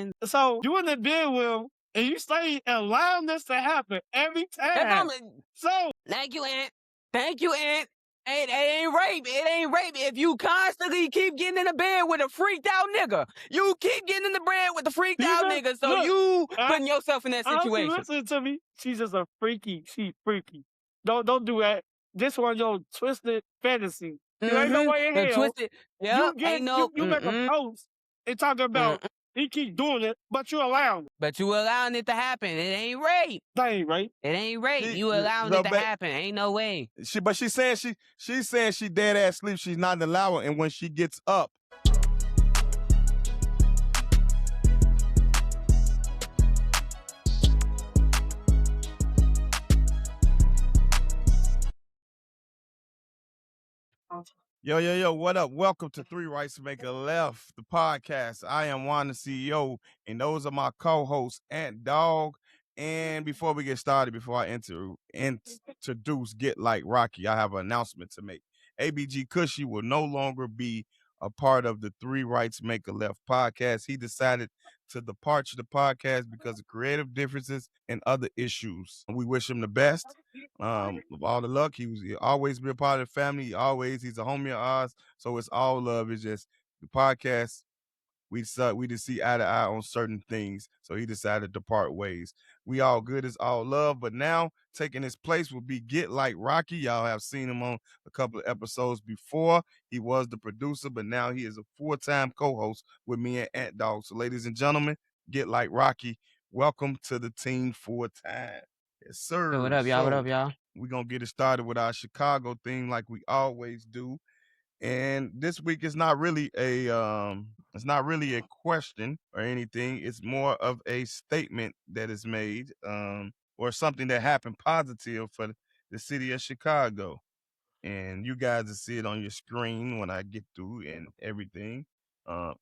man. So you in the bed with him, and you stay allowing this to happen every time. So thank you, Aunt. Thank you, Aunt. It ain't rape. It ain't rape. If you constantly keep getting in the bed with a freaked out nigga, you keep getting in the bed with the freaked out nigga. So look, you putting yourself in that I hope you situation. listen to me. She's just a freaky. She's freaky. Don't do that. This one your twisted fantasy. There ain't no way in The hell twisted. Yep. Ain't no. you make a post and talk about he keep doing it, but you allowing it. But you allowing it to happen. It ain't rape. That ain't right. It ain't rape. You allowing it to happen. Ain't no way. She's saying she dead ass sleep. She's not allowing, and when she gets up. Yo, what up? Welcome to Three Rights Make a Left, the podcast. I am Juan, the CEO, and those are my co-hosts, Ant Dog. And before we get started, before I introduce Get Like Rocky, I have an announcement to make. ABG Cushy will no longer be a part of the Three Rights Make a Left podcast. He decided to depart the podcast because of creative differences and other issues. We wish him the best. Of all the luck. He always be a part of the family. He's a homie of ours. So it's all love. It's just the podcast. We just see eye to eye on certain things. So he decided to part ways. We all good as all love. But now taking his place will be Get Like Rocky. Y'all have seen him on a couple of episodes before. He was the producer, but now he is a full-time co-host with me and Ant Dog. So ladies and gentlemen, Get Like Rocky. Welcome to the team full-time. Yes, sir. So what up, y'all? What up, y'all? We're going to get it started with our Chicago theme like we always do. And this week is not really a question or anything. It's more of a statement that is made or something that happened positive for the city of Chicago. And you guys will see it on your screen when I get through and everything,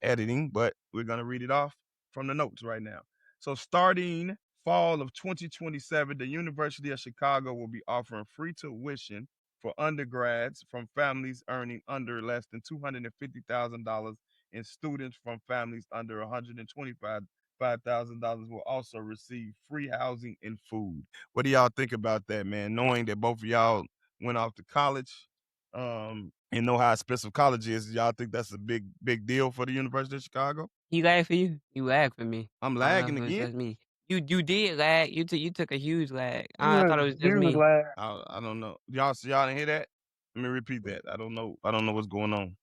editing. But we're going to read it off from the notes right now. So starting fall of 2027, the University of Chicago will be offering free tuition for undergrads from families earning under less than $250,000, and students from families under $125,000 will also receive free housing and food. What do y'all think about that, man? Knowing that both of y'all went off to college and know how expensive college is, y'all think that's a big deal for the University of Chicago? You lag for you? You lag for me. I'm lagging It was again. just me. You did lag. You took a huge lag. I thought it was just me. I don't know. Y'all didn't hear that? Let me repeat that. I don't know what's going on.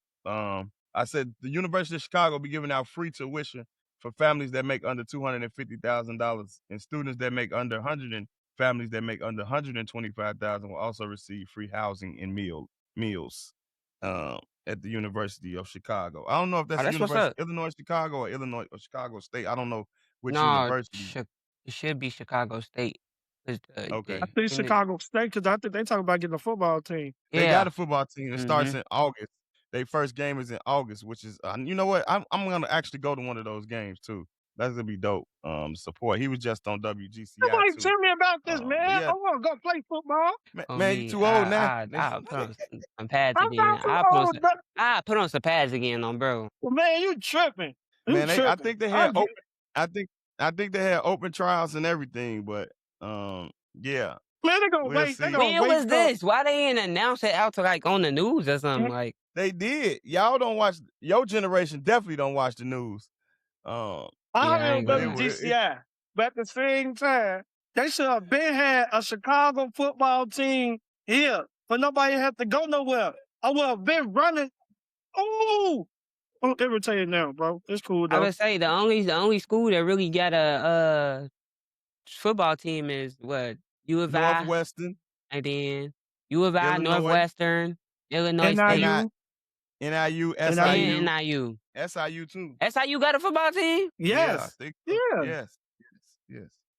I said the University of Chicago will be giving out free tuition for families that make under $250,000, and students that make under families that make under $125,000 will also receive free housing and meals at the University of Chicago. I don't know if that's the University of Illinois Chicago or Illinois or Chicago State. I don't know which university. It should be Chicago State. Okay. I think Chicago State, because I think they talking about getting a football team. They got a football team. It starts in August. Their first game is in August, which is you know what? I'm gonna actually go to one of those games too. That's gonna be dope. Support. He was just on WGCI. Nobody tell me about this, man. Yeah. I want to go play football. Man, you too old now. I'll put on some pads again. I'll put on some pads again on bro. Well, man, you tripping. I think they had I think they had open trials and everything, but yeah. Man, they're gonna wait. When was this? Why they didn't announce it out to like on the news or something? Like they did. Y'all don't watch. Your generation definitely don't watch the news. I remember GCI, but at the same time, they should have been had a Chicago football team here, but nobody had to go nowhere. I would have been running. Oh, don't ever tell you now, bro. It's cool though. I would say the only school that really got a football team is what? U of I, Northwestern, and then U of I, Northwestern, Illinois State, NIU, SIU. SIU too. SIU got a football team? Yes. Yes.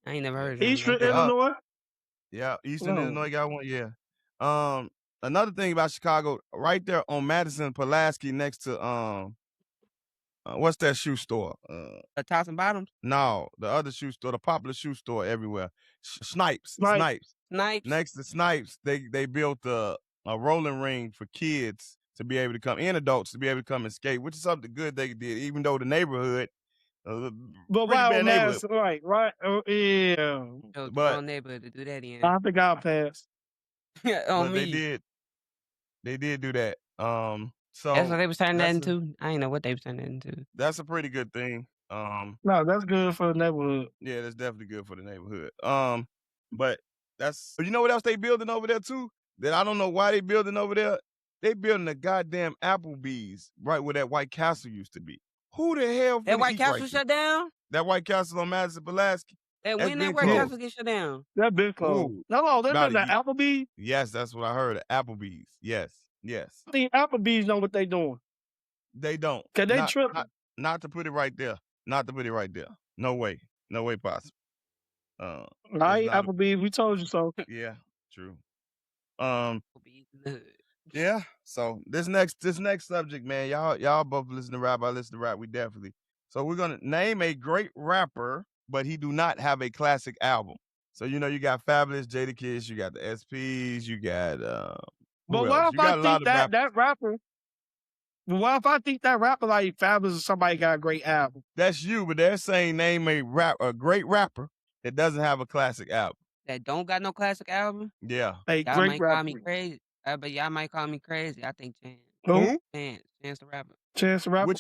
I ain't never heard of Eastern Illinois. Yeah, Eastern Illinois got one. Yeah. Another thing about Chicago, right there on Madison Pulaski, next to what's that shoe store? Tops and Bottoms? No, the other shoe store, the popular shoe store everywhere. Snipes. Next to Snipes, they built a rolling ring for kids to be able to come, and adults to be able to come and skate, which is something good they did. Even though the neighborhood, But pretty wow, bad neighborhood. man, right? Oh, yeah. Chose the But- wrong neighborhood to do that in. I think I'll pass. On But me. they did do that. So That's what they was turning that that's a- into. I ain't know what they was turning that into. That's a pretty good thing. No, that's good for the neighborhood. Yeah, that's definitely good for the neighborhood. But you know what else they building over there too? That I don't know why they building over there. They building a goddamn Applebee's right where that White Castle used to be. Who the hell? That White eat Castle right shut down? That White Castle on Madison Pulaski. That That's when been that White closed. Castle get shut down? That been closed. Ooh, No, they about been a the Applebee's. Yes, that's what I heard. Applebee's. Yes. I think Applebee's know what they doing. They don't. Cause they tripping. Not to put it right there. Not to put it right there. No way. No way possible. I ain't Applebee's. We told you so. Yeah, true. Applebee's in the hood. Yeah. So this next subject, man, y'all both listen to rap. I listen to rap. We definitely. So we're gonna name a great rapper, but he do not have a classic album. So you got Fabulous, Jadakiss, you got the SPs, you got But what if I think that rapper? But what if I think that rapper like Fabulous or somebody got a great album? That's you, but they're saying name a great rapper that doesn't have a classic album. That don't got no classic album? Yeah. Hey, y'all great might rapper. call me crazy. But y'all might call me crazy. I think Chance. Who? Chance the Rapper. Chance the Rapper.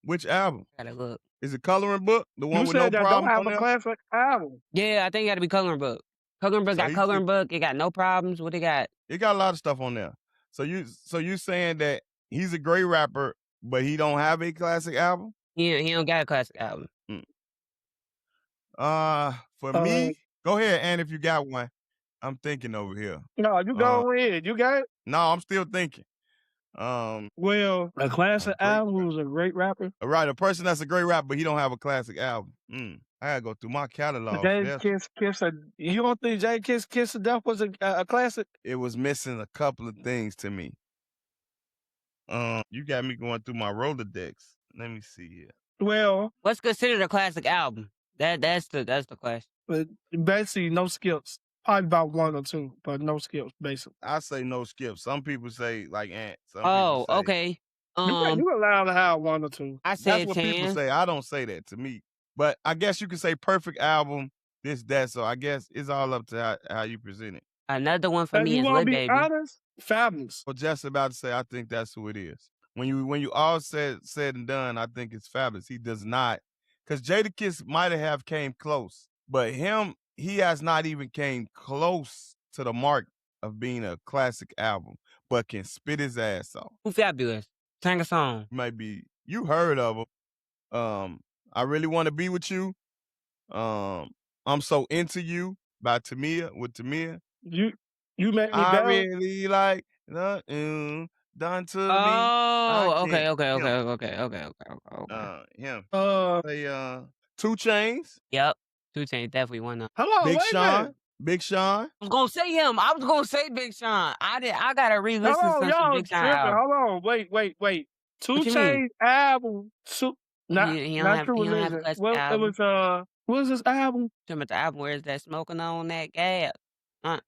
Which album? Gotta look. Is it Coloring Book? The one You with no said that problem don't on have a there? classic album. Yeah, I think it got to be Coloring Book. Coloring Book So got Coloring Book. It got no problems. What it got? It got a lot of stuff on there. So you saying that he's a great rapper, but he don't have a classic album? Yeah, he don't got a classic album. For me, go ahead, and if you got one, I'm thinking over here. No, you go ahead. You got it? No, I'm still thinking. Well, a classic album who's a great rapper. Right, a person that's a great rapper, but he don't have a classic album. I gotta go through my catalog. You don't think Jadakiss Kiss of Death was a classic? It was missing a couple of things to me. You got me going through my Rolodex. Let me see here. Well, what's considered a classic album? That's the question. But basically, no skips. Probably about one or two, but no skips, basically. I say no skips. Some people say like Ant. Okay. You allowed to have one or two. I said that's what people say. I don't say that to me. But I guess you could say perfect album, this, that. So I guess it's all up to how you present it. Another one for me is Lil Baby. Honest? Fabulous. Well, just about to say, I think that's who it is. When you all said and done, I think it's Fabulous. He does not, because Jadakiss might have came close, but he has not even came close to the mark of being a classic album, but can spit his ass off. Who Fabulous? Sing a song. Maybe you heard of him. I Really Want to Be With You. I'm So Into You by Tamia with Tamia. You make me I down. really like nothing done to me. Oh, okay. Him. Say 2 Chainz. Yep. 2 Chainz definitely one of them. Hello, Big wait a Sean. minute. Big Sean. I was gonna say him. I was gonna say Big Sean. I gotta re-listen to some y'all Big Sean tripping. album. Hold on, wait. 2 What you mean? Chainz album. Not He don't have True a Religion. classic Well, album. it was what was this album? Talking about the album where is that smoking on that gas? Yeah,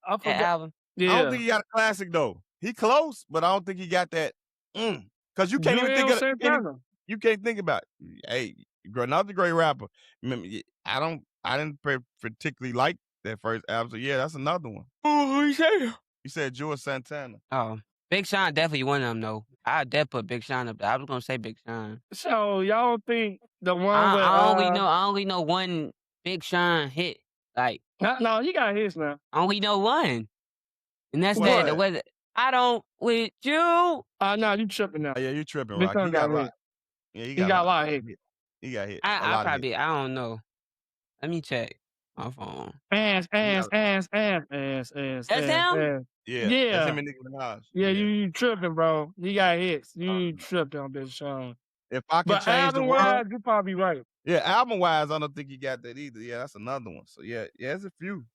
I That forgot. album. Yeah, I don't think he got a classic though. He close, but I don't think he got that. Because you can't even think of it. You can't think about it. Hey, another great rapper. I didn't particularly like that first album. So yeah, that's another one. Oh, you say? You said George Santana. Oh, Big Sean definitely one of them though. I definitely put Big Sean up there. I was gonna say Big Sean. So y'all don't think the one with I only know one Big Sean hit. Like no, you got his now. I only know one, and that's What? that. The way that I don't with you. No, you tripping now. Oh, yeah, you tripping, Big Rock. Sean He got a got lot. hit. Yeah, He got a lot of hit. He got hit. I don't know. Let me check my phone. Ass. That's him? Yeah. Yeah. That's him and Nicki Minaj. Yeah, you tripping, bro. You got hits. You tripping on Big Sean. If I can But change the album-wise, world. you probably right. Yeah, album-wise, I don't think he got that either. Yeah, that's another one. So yeah, it's a few.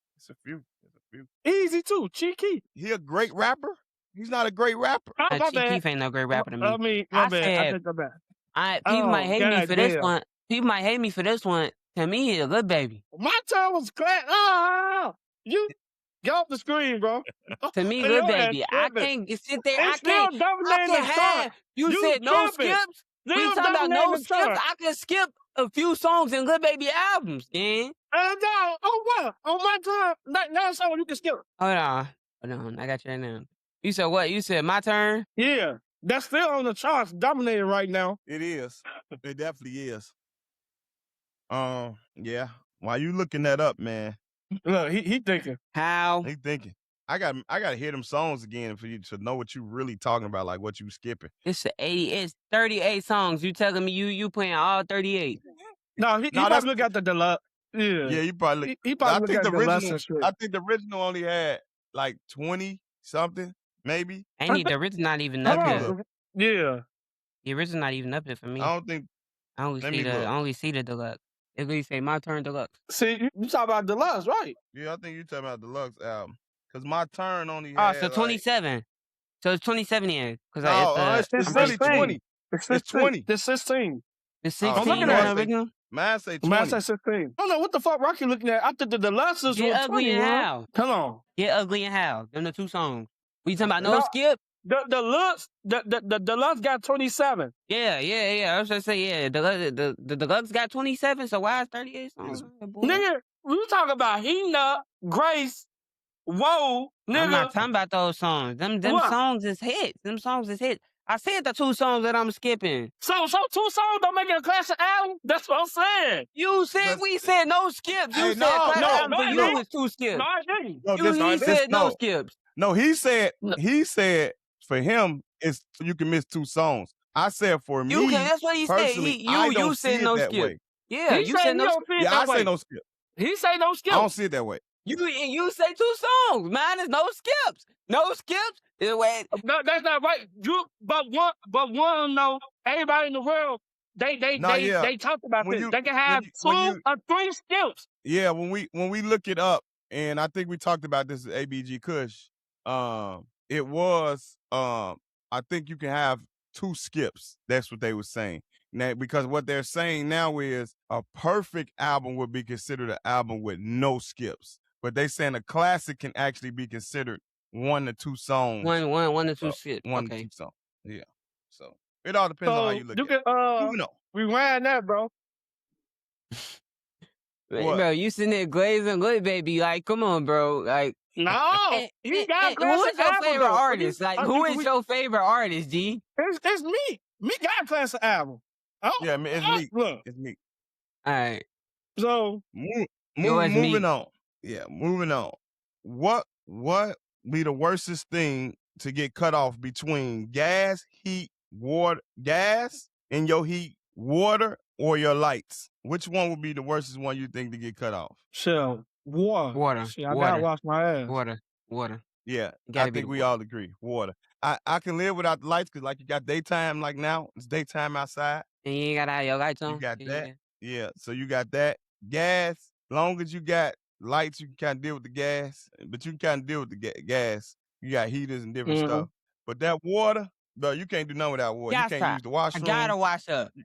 Easy too. Cheeky. He a great rapper? He's not a great rapper. My Chief bad. Keef ain't no great rapper to me. I mean, my bad. I take that back. People might hate me for this goddamn. one. People might hate me for this one. To me, he's a good baby. My time was class. You get off the screen, bro. To me, Your good ass baby. I tripping. can't sit there. It's still dominating the chart. You You said no tripping. skips. We Them talking about dominating no the skips. chart. I can skip a few songs in Lil Baby albums, gang. No, on what? On my time? That's all you can skip. Hold on. I got you right now. You said what? You said my turn? Yeah. That's still on the charts, dominating right now. It is. It definitely is. Yeah. While you looking that up, man, Look, he thinking. How? he thinking. I gotta hear them songs again for you to know what you really talking about, like what you skipping. It's 38 songs. You telling me you playing all 38? No, he probably look at the deluxe. Yeah. Yeah, you probably look. He probably I look think at the the deluxe original. and shit. I think the original only had like 20 something, maybe. The original not even Let up me here. look. Yeah. The original not even up here for me. I don't think. I only Let see me the look. I only see the deluxe. It really say my turn deluxe. See, you talk about deluxe, right? Yeah, I think you talking about the deluxe album. Cause my turn only had. So 27. So it's 27 here. Cause No, it's I'm really pretty 20. It's 20. It's 16. It's Oh, 16 looking in at the original. Mine say 20. Mine say 16. I don't know what the fuck Rocky looking at. I think the deluxe is Get Ugly and 21. How. Hold on. Get Ugly and How. Them the two songs. We talking about No. no skip? The deluxe got 27. Yeah. I was gonna say, yeah, the deluxe got 27, so why is 38 songs on there, boy? Nigga, we talking about Heat Grace, Whoa, nigga. I'm not talking about those songs. Them What? songs is hits. Them songs is hits. I said the two songs that I'm skipping. So 2 songs don't make it a classic album? That's what I'm saying. You said we said no skips. You Hey, said no, classic no, album for no, you no. is 2 skips. No, I didn't. No, He said no skips. No, he said for him it's you can miss 2 songs. I said for me, That's what he said. personally, I don't You see said it no that skip. way. Yeah, He you said said he no don't skip. see it Yeah, that I say way. no skip. He say no skip. I don't see it that way. You say 2 songs. Mine is no skips. No skips. No, that's not right. But one no, everybody in the world, they talked about When this. you- They can when have you- 2 when you- or 3 skips. Yeah, when we look it up, and I think we talked about this at ABG Kush. It was I think you can have 2 skips. That's what they were saying. Now, because what they're saying now is a perfect album would be considered an album with no skips. But they saying a classic can actually be considered 1 to 2 songs. One to 2 skips. 1 Okay. to 2 songs. Yeah. So it all depends on how you look at it. Moving on. Rewind that, bro. What? Bro, you sitting there glazing Lil Baby. Like, come on, bro. Like, No, he got who is your favorite artist? Like, who is we- your favorite artist, G? It's me. Me got a classic album. Oh, Yeah, it's me. Look, It's me. All right. so Moving on. Yeah, moving on. What be the worstest thing to get cut off between gas, heat, water, gas in your heat, water, or your lights? Which one would be the worstest one you think to get cut off? so water. See, I gotta wash my ass. Water. Yeah, Gotta I be think the we water. all agree. Water. I can live without the lights because like you got daytime like now. It's daytime outside. And you ain't gotta have your lights on. You got Yeah. that. Yeah, so you got that. Gas, long as you got lights, you can kind of deal with the gas, but you can kind of deal with the gas. You got heaters and different stuff. But that water, bro, you can't do nothing without water. You can't use the I washroom. gotta wash up. You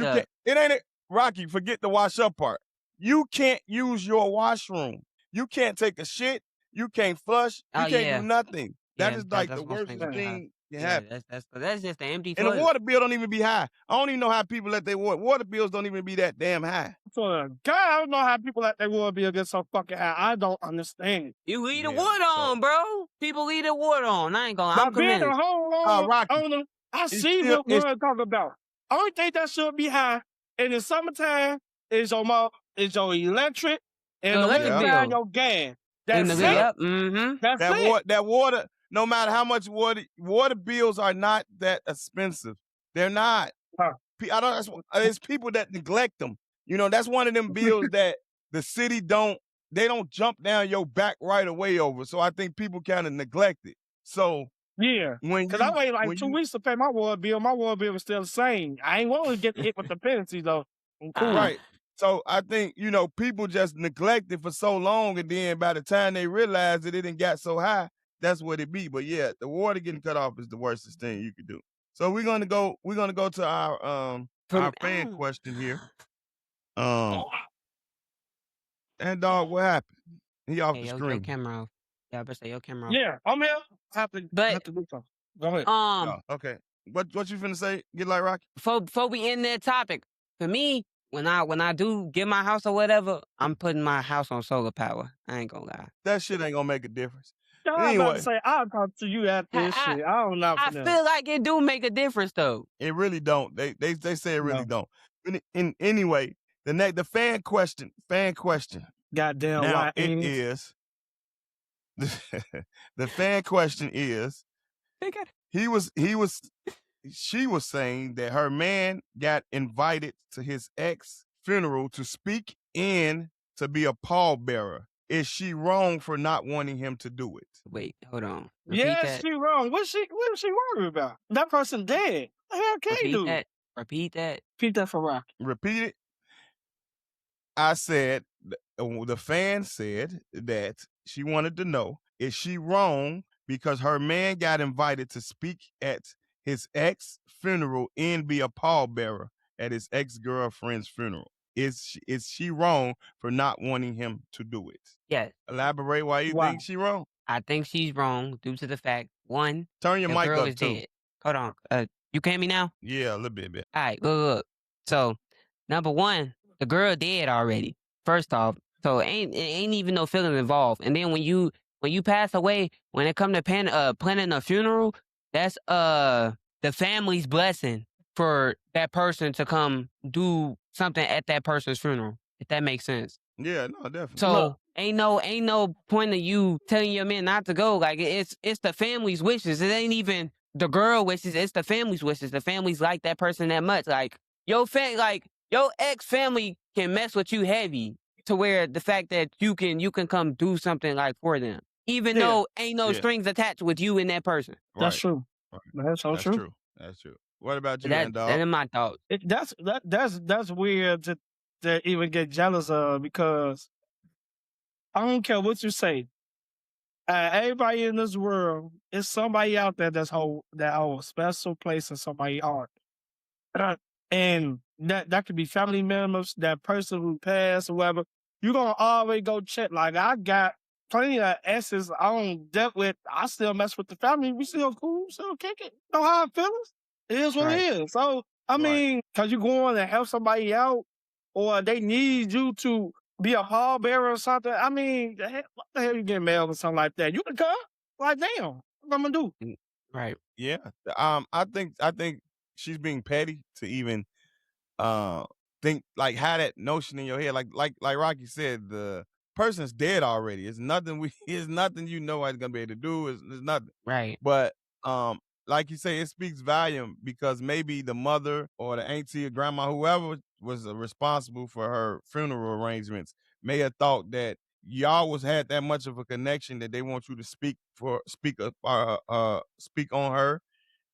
can't. It ain't it, Rocky. Forget the wash up part. You can't use your washroom. You can't take a shit. You can't flush. You can't do nothing. That is like the worst thing can happen. That's just an empty And toilet. the water bill don't even be high. I don't even know how people let their water bills don't even be that damn high. So God, I don't know how people let their water bill get so fucking high. I don't understand. You leave the water on, bro. People leave the water on. I ain't gonna. I'm By being convinced. a whole Rocky, owner, I see still- what we're talking about. Only thing that should be high in the summertime is your electric, and The the electric wintertime bill. your gas. In That's the it. yep. Mm-hmm. That's it. That water, no matter how much water bills are not that expensive. They're not. Huh. It's people that neglect them. You know, that's one of them bills that the city don't jump down your back right away over. So I think people kind of neglect it. So Yeah. Because I waited like 2 weeks to pay my water bill. My water bill was still the same. I ain't want to get hit with the penalties though. Cool. Right. So I think, people just neglect it for so long, and then by the time they realize that it didn't got so high, that's what it be. But yeah, the water getting cut off is the worstest thing you could do. So we're gonna go to our fan question here. And dog, what happened? He off the screen. Your camera off. Yeah, I better say your camera off. Yeah, I'm here. Have to do something. Go ahead. Okay. What you finna say? Get like Rocky? Before we end that topic, for me, when I do get my house or whatever, I'm putting my house on solar power. I ain't gonna lie. That shit ain't gonna make a difference. I'm about Anyway, to say, I'll talk to you after this shit. I don't know I for them. feel like it do make a difference though. it really don't. They say it really No. don't. Anyway, the fan question. Goddamn Now white it English. is the fan question is she was saying that her man got invited to his ex funeral to speak in to be a pallbearer. Is she wrong for not wanting him to do it? Wait, hold on. Repeat Yes, that. she wrong. What is she worried about? That person dead. The hell can he do? Repeat that. Repeat that for Rocky. Repeat it. I said, the fan said that she wanted to know, is she wrong because her man got invited to speak at his ex funeral and be a pallbearer at his ex girlfriend's funeral? Is she wrong for not wanting him to do it? Yes. Elaborate why you think she wrong. I think she's wrong due to the fact, one, turn your the mic girl up is too. dead. Hold on. You can hear me now? Yeah, a little bit. All right, look. So, number one, the girl dead already. First off, so ain't even no feeling involved. And then when you pass away, when it come to planning a funeral, that's the family's blessing for that person to come do something at that person's funeral. If that makes sense. Yeah, no, definitely. So Look. ain't no point of you telling your man not to go. Like it's the family's wishes. It ain't even the girl wishes. It's the family's wishes. The family's like that person that much. Like your ex family can mess with you heavy to where the fact that you can come do something like for them, even though ain't no strings attached with you and that person. That's true. Right. That's so true. That's true. What about you, That's my thoughts. That's weird to even get jealous of, because I don't care what you say. Everybody in this world, is somebody out there that holds a special place in somebody's heart. And that could be family members, that person who passed or whatever. You're going to always go check. Like, I got plenty of exes I don't deal with. I still mess with the family. We still cool, still kick it. No hard feelings. It is what it is. So, I mean, because you're going to help somebody out, or they need you to be a pallbearer or something. I mean, what the hell you getting mailed or something like that? You can come. Like, damn, what I'm going to do? Right. Yeah. I think she's being petty to even think, like, have that notion in your head. Like Rocky said, the person's dead already. It's nothing it's nothing you know what it's gonna be able to do. It's nothing. Right. But like you say, it speaks volume because maybe the mother or the auntie or grandma, whoever was responsible for her funeral arrangements, may have thought that y'all had that much of a connection that they want you to speak on her,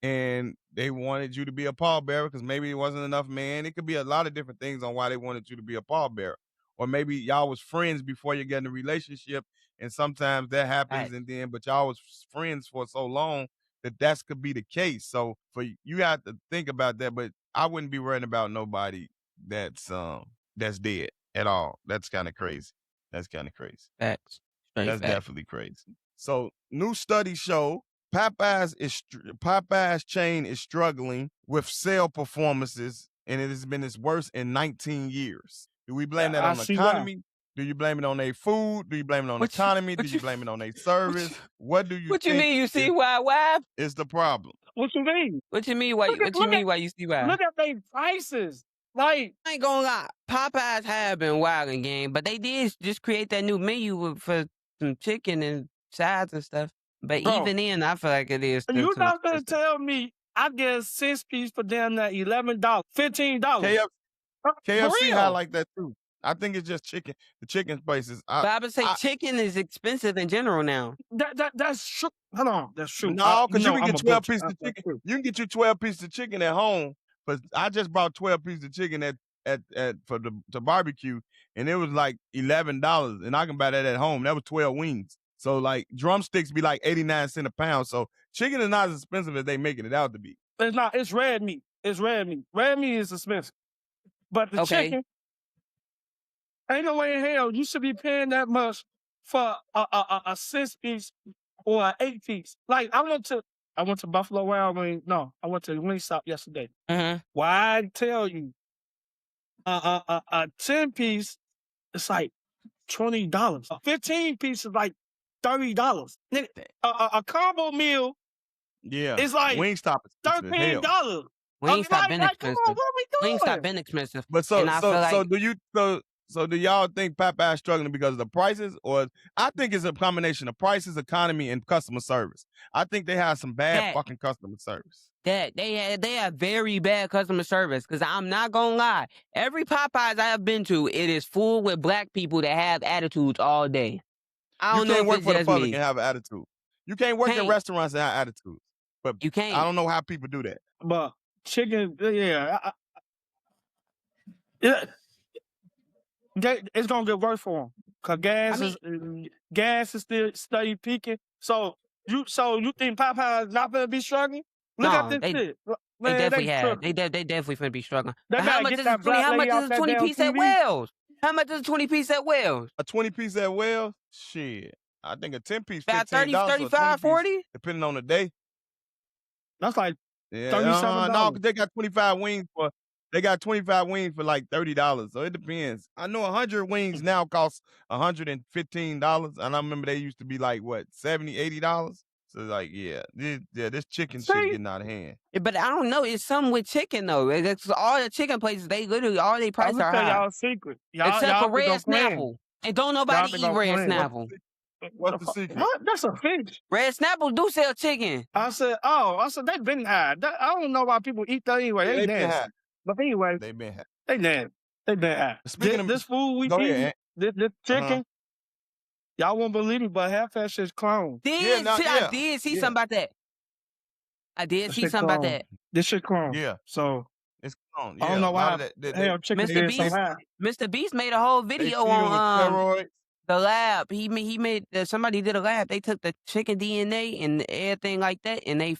and they wanted you to be a pallbearer because maybe it wasn't enough man. It could be a lot of different things on why they wanted you to be a pallbearer. Or maybe y'all was friends before you get in a relationship, and sometimes that happens, and then but y'all was friends for so long that could be the case. So for you have to think about that, but I wouldn't be worrying about nobody that's dead at all. That's kind of crazy. That's Facts. That's definitely crazy. So new studies show Popeye's chain is struggling with sale performances, and it has been its worst in 19 years. Do we blame that on the economy? Do you blame it on their food? Do you blame it on the economy? Do you blame it on their service? What do you What you mean you see why? Is the problem? What you mean? What you mean why you see why? Look at their prices. Like, I ain't gonna lie, Popeyes have been wilding, game, but they did just create that new menu for some chicken and sides and stuff. But even then, I feel like it is still you're too not gonna expensive. tell me I get a 6-piece for damn that $11, $15. KFC had like that too. I think it's just chicken. The chicken places. But I would say chicken is expensive in general now. That's true. Hold on, that's true. No, because you can get 12 pieces of chicken. You can get you 12 pieces of chicken at home. But I just bought 12 pieces of chicken for the barbecue, and it was like $11, and I can buy that at home. That was 12 wings. So like drumsticks be like 89 cents a pound. So chicken is not as expensive as they making it out to be. It's not. It's red meat. Red meat is expensive. But the chicken, ain't no way in hell you should be paying that much for a 6-piece or an 8-piece. Like, I went to I went to Buffalo Wild Wings. No, I went to Wingstop yesterday. Mm-hmm. Why I tell you, a 10-piece, it's like $20. A 15-piece is like $30. A combo meal is like Wingstop is expensive as hell. $13. Wingstop been Like, come expensive. on, what are we doing? Wingstop been expensive. But And I feel like do y'all think Popeye's struggling because of the prices, or I think it's a combination of prices, economy, and customer service. I think they have some bad fucking customer service. that they have very bad customer service. Because I'm not gonna lie, every Popeyes I have been to, it is full with black people that have attitudes all day. I don't You can't know work if for it's the just public me. and have an attitude. You can't work in Can't. restaurants and have attitudes. But You can't. I don't know how people do that. But chicken, yeah, it's gonna get worse for them because gas is still steady peaking. So you think Popeyes not gonna be struggling? Look at No, this shit. they Man, definitely have. tripping. They definitely finna be struggling. They But how gotta much get is that black how much lady is off a that 20 damn piece at TV. Wells? How much is a 20 piece at Wells? A 20-piece at Wells? Shit. I think a 10-piece, About $15. 30, 35, 40? Depending on the day. That's like Yeah, $37. no, because they got 25 wings for like $30. So it depends. I know 100 wings now cost $115, and I remember they used to be like what, $70, $80. So like, this chicken shit getting out of hand. But I don't know. It's something with chicken though. It's all the chicken places. They literally all they prices are tell high. y'all a secret. Except for red snapple. And don't nobody eat red snapple. What's the secret? What? That's a fish. Red snapple do sell chicken. I said they've been high. I don't know why people eat that anyway. Yeah, they been nasty. high. But anyway, They been high. they nasty. They been high. Speaking of this food we go eat, ahead, this chicken, y'all won't believe it, but half that shit's clone. I did see something about that. I did see something about that. This shit clone. Yeah. So it's clone. Yeah. I don't know why chicken Mr. Beast made a whole video on the lab. He made somebody did a lab. They took the chicken DNA and everything like that, and they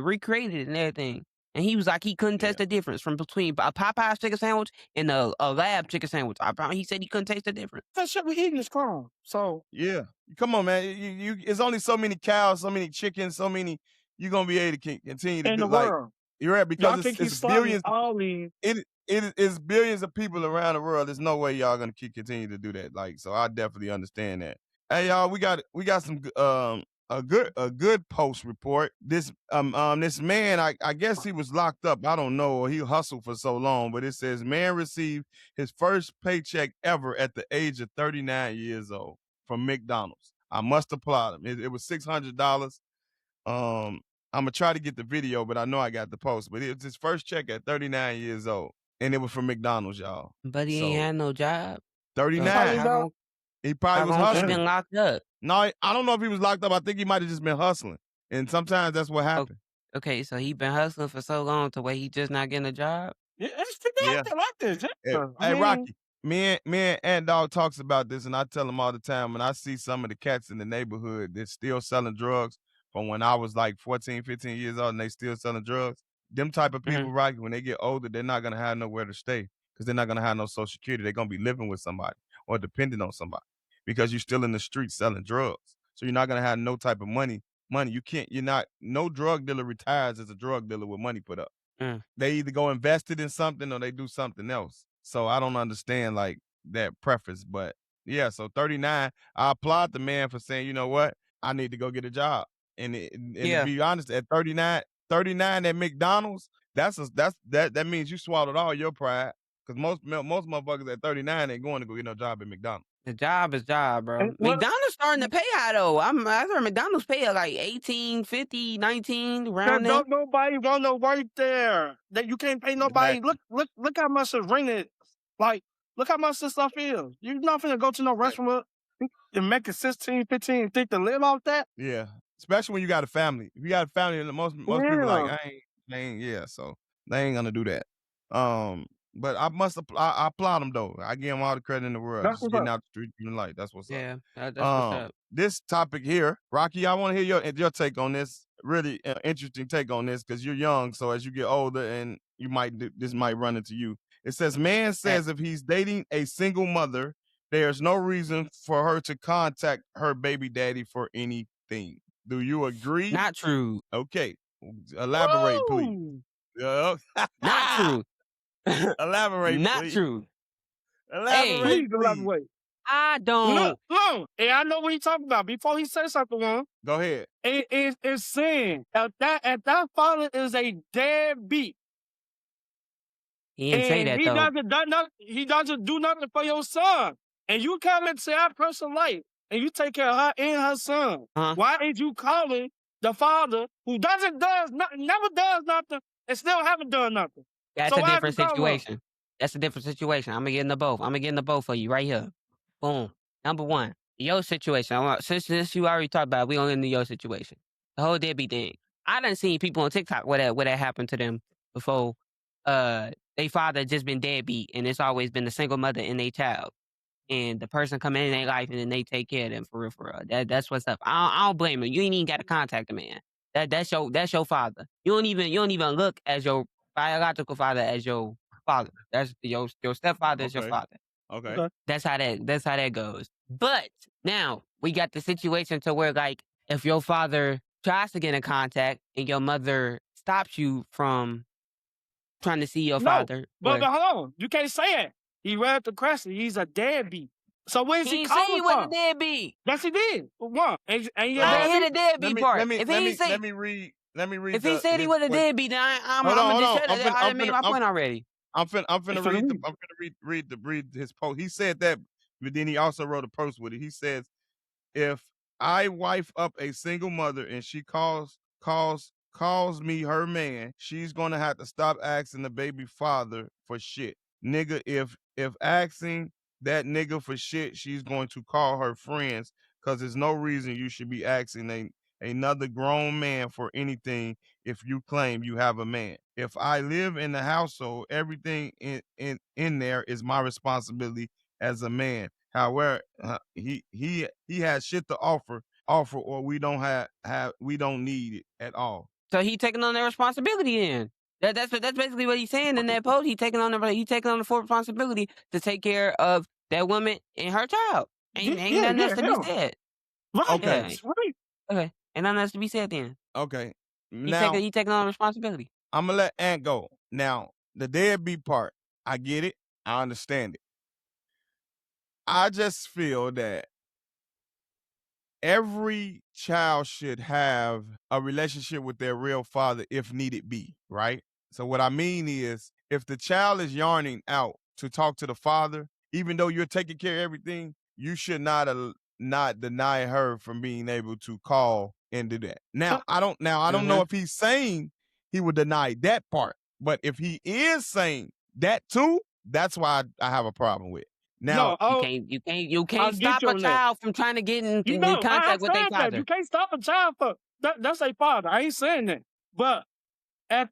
recreated it and everything. And he was like, he couldn't taste the difference from between a Popeye's chicken sandwich and a lab chicken sandwich. He said he couldn't taste the difference. That shit we eating is clone. So yeah, come on, man. You it's only so many cows, so many chickens, so many. You're gonna be able to continue to in do the world. You're right, because it's billions. It is billions of people around the world. There's no way y'all gonna continue to do that. Like, so I definitely understand that. Hey, y'all, we got some a good post report. This man, I guess he was locked up. I don't know, or he hustled for so long, but it says man received his first paycheck ever at the age of 39 years old from McDonald's. I must applaud him. It was $600. I'm gonna try to get the video, but I know I got the post. But it was his first check at 39 years old, and it was from McDonald's, y'all. But he ain't had no job. 39. He probably was hustling. He been locked up. No, I don't know if he was locked up. I think he might have just been hustling, and sometimes that's what happened. Okay, so he been hustling for so long to where he just not getting a job. Yeah, it's like this. Hey, Rocky. Me and Ant Dog talks about this, and I tell him all the time when I see some of the cats in the neighborhood that's still selling drugs from when I was like 14, 15 years old, and they still selling drugs. Them type of people, Rocky, when they get older, they're not gonna have nowhere to stay because they're not gonna have no Social Security. They're gonna be living with somebody or depending on somebody because you're still in the streets selling drugs. So you're not gonna have no type of money. No drug dealer retires as a drug dealer with money put up. They either go invested in something or they do something else. So I don't understand like that preference, but yeah. So 39, I applaud the man for saying, you know what, I need to go get a job. And to be honest, at 39 at McDonald's, that means you swallowed all your pride. Because most motherfuckers at 39 ain't going to go get no job at McDonald's. The job is job, bro. McDonald's starting to pay high though. I heard McDonald's pay at like 18, 50, 19 around there. Don't nobody want to work there. That you can't pay nobody. Look how much it's rented. Like, look how much this stuff is. You're not finna go to no restaurant and make it 16, 15 and think to live off that. Yeah. Especially when you got a family. If you got a family, most people like, I ain't, so they ain't gonna do that. But I applaud them though. I give them all the credit in the world. That's just getting out the street in light. That's what's up. That's what's up. This topic here, Rocky, I want to hear your take on this. Really interesting take on this because you're young. So as you get older, and this might run into you. It says, man says if he's dating a single mother, there's no reason for her to contact her baby daddy for anything. Do you agree? Not true. Okay. Elaborate, please. Woo! Not true. Elaborate, Not please. true. Elaborate, Please please. elaborate. I don't. Look, and I know what he's talking about. Before he says something wrong, Go ahead. it's saying that father is a deadbeat. He didn't say And that he though. doesn't do nothing for your son. And you come into our person's life and you take care of her and her son. Huh? Why is you calling the father who never does nothing and still haven't done nothing? That's So a why different is you calling her? situation. That's a different situation. I'm gonna get into both. I'm gonna get into both for you right here. Boom. Number one, your situation. Since you already talked about it, we gonna get into your situation. The whole deadbeat thing. I done seen people on TikTok where that happened to them before. They father just been deadbeat, and it's always been the single mother and their child. And the person come in their life and then they take care of them for real, for real. That's what's up. I don't blame them. You ain't even got to contact the man. That's your father. You don't even look as your biological father as your father. That's your stepfather is your Okay. father. Okay. That's how that goes. But now we got the situation to where like if your father tries to get in contact and your mother stops you from trying to see your No, father, but or hold on. You can't say it. He read the question. He's a deadbeat. So what is he he ain't say he calling was a for? Yes, Yes, he did. One. And your I Well, ain't hear the deadbeat? deadbeat part. If he let ain't say, me read if he said he his was a question. deadbeat, then I'm Hold on, gonna hold just on. shut it. I done made my point already. I'm finna It's for read me. I'm finna read his post. He said that, but then he also wrote a post with it. He says, if I wife up a single mother and she calls me her man, she's gonna have to stop asking the baby father for shit. Nigga, if asking that nigga for shit, she's going to call her friends, cause there's no reason you should be asking another grown man for anything if you claim you have a man. If I live in the household, everything in there is my responsibility as a man. However, he has shit to offer, or we don't need it at all. So he taking on that responsibility then. That's basically what he's saying in that post. He taking on the full responsibility to take care of that woman and her child. Ain't nothing else to be Him. said. Right. Okay. Yeah. That's right. Okay. Ain't nothing else to be said then. Okay. He Now taking on responsibility. I'm gonna let Ant go. Now the deadbeat part, I get it. I understand it. I just feel that every child should have a relationship with their real father if needed be, right? So what I mean is, if the child is yarning out to talk to the father, even though you're taking care of everything, you should not deny her from being able to call and do that. Now, I don't know if he's saying he would deny that part, but if he is saying that too, that's why I have a problem with it. Now, No, you can't stop a child from trying to get in contact with their I said that. father. You can't stop a child for that's their father. I ain't saying that. But if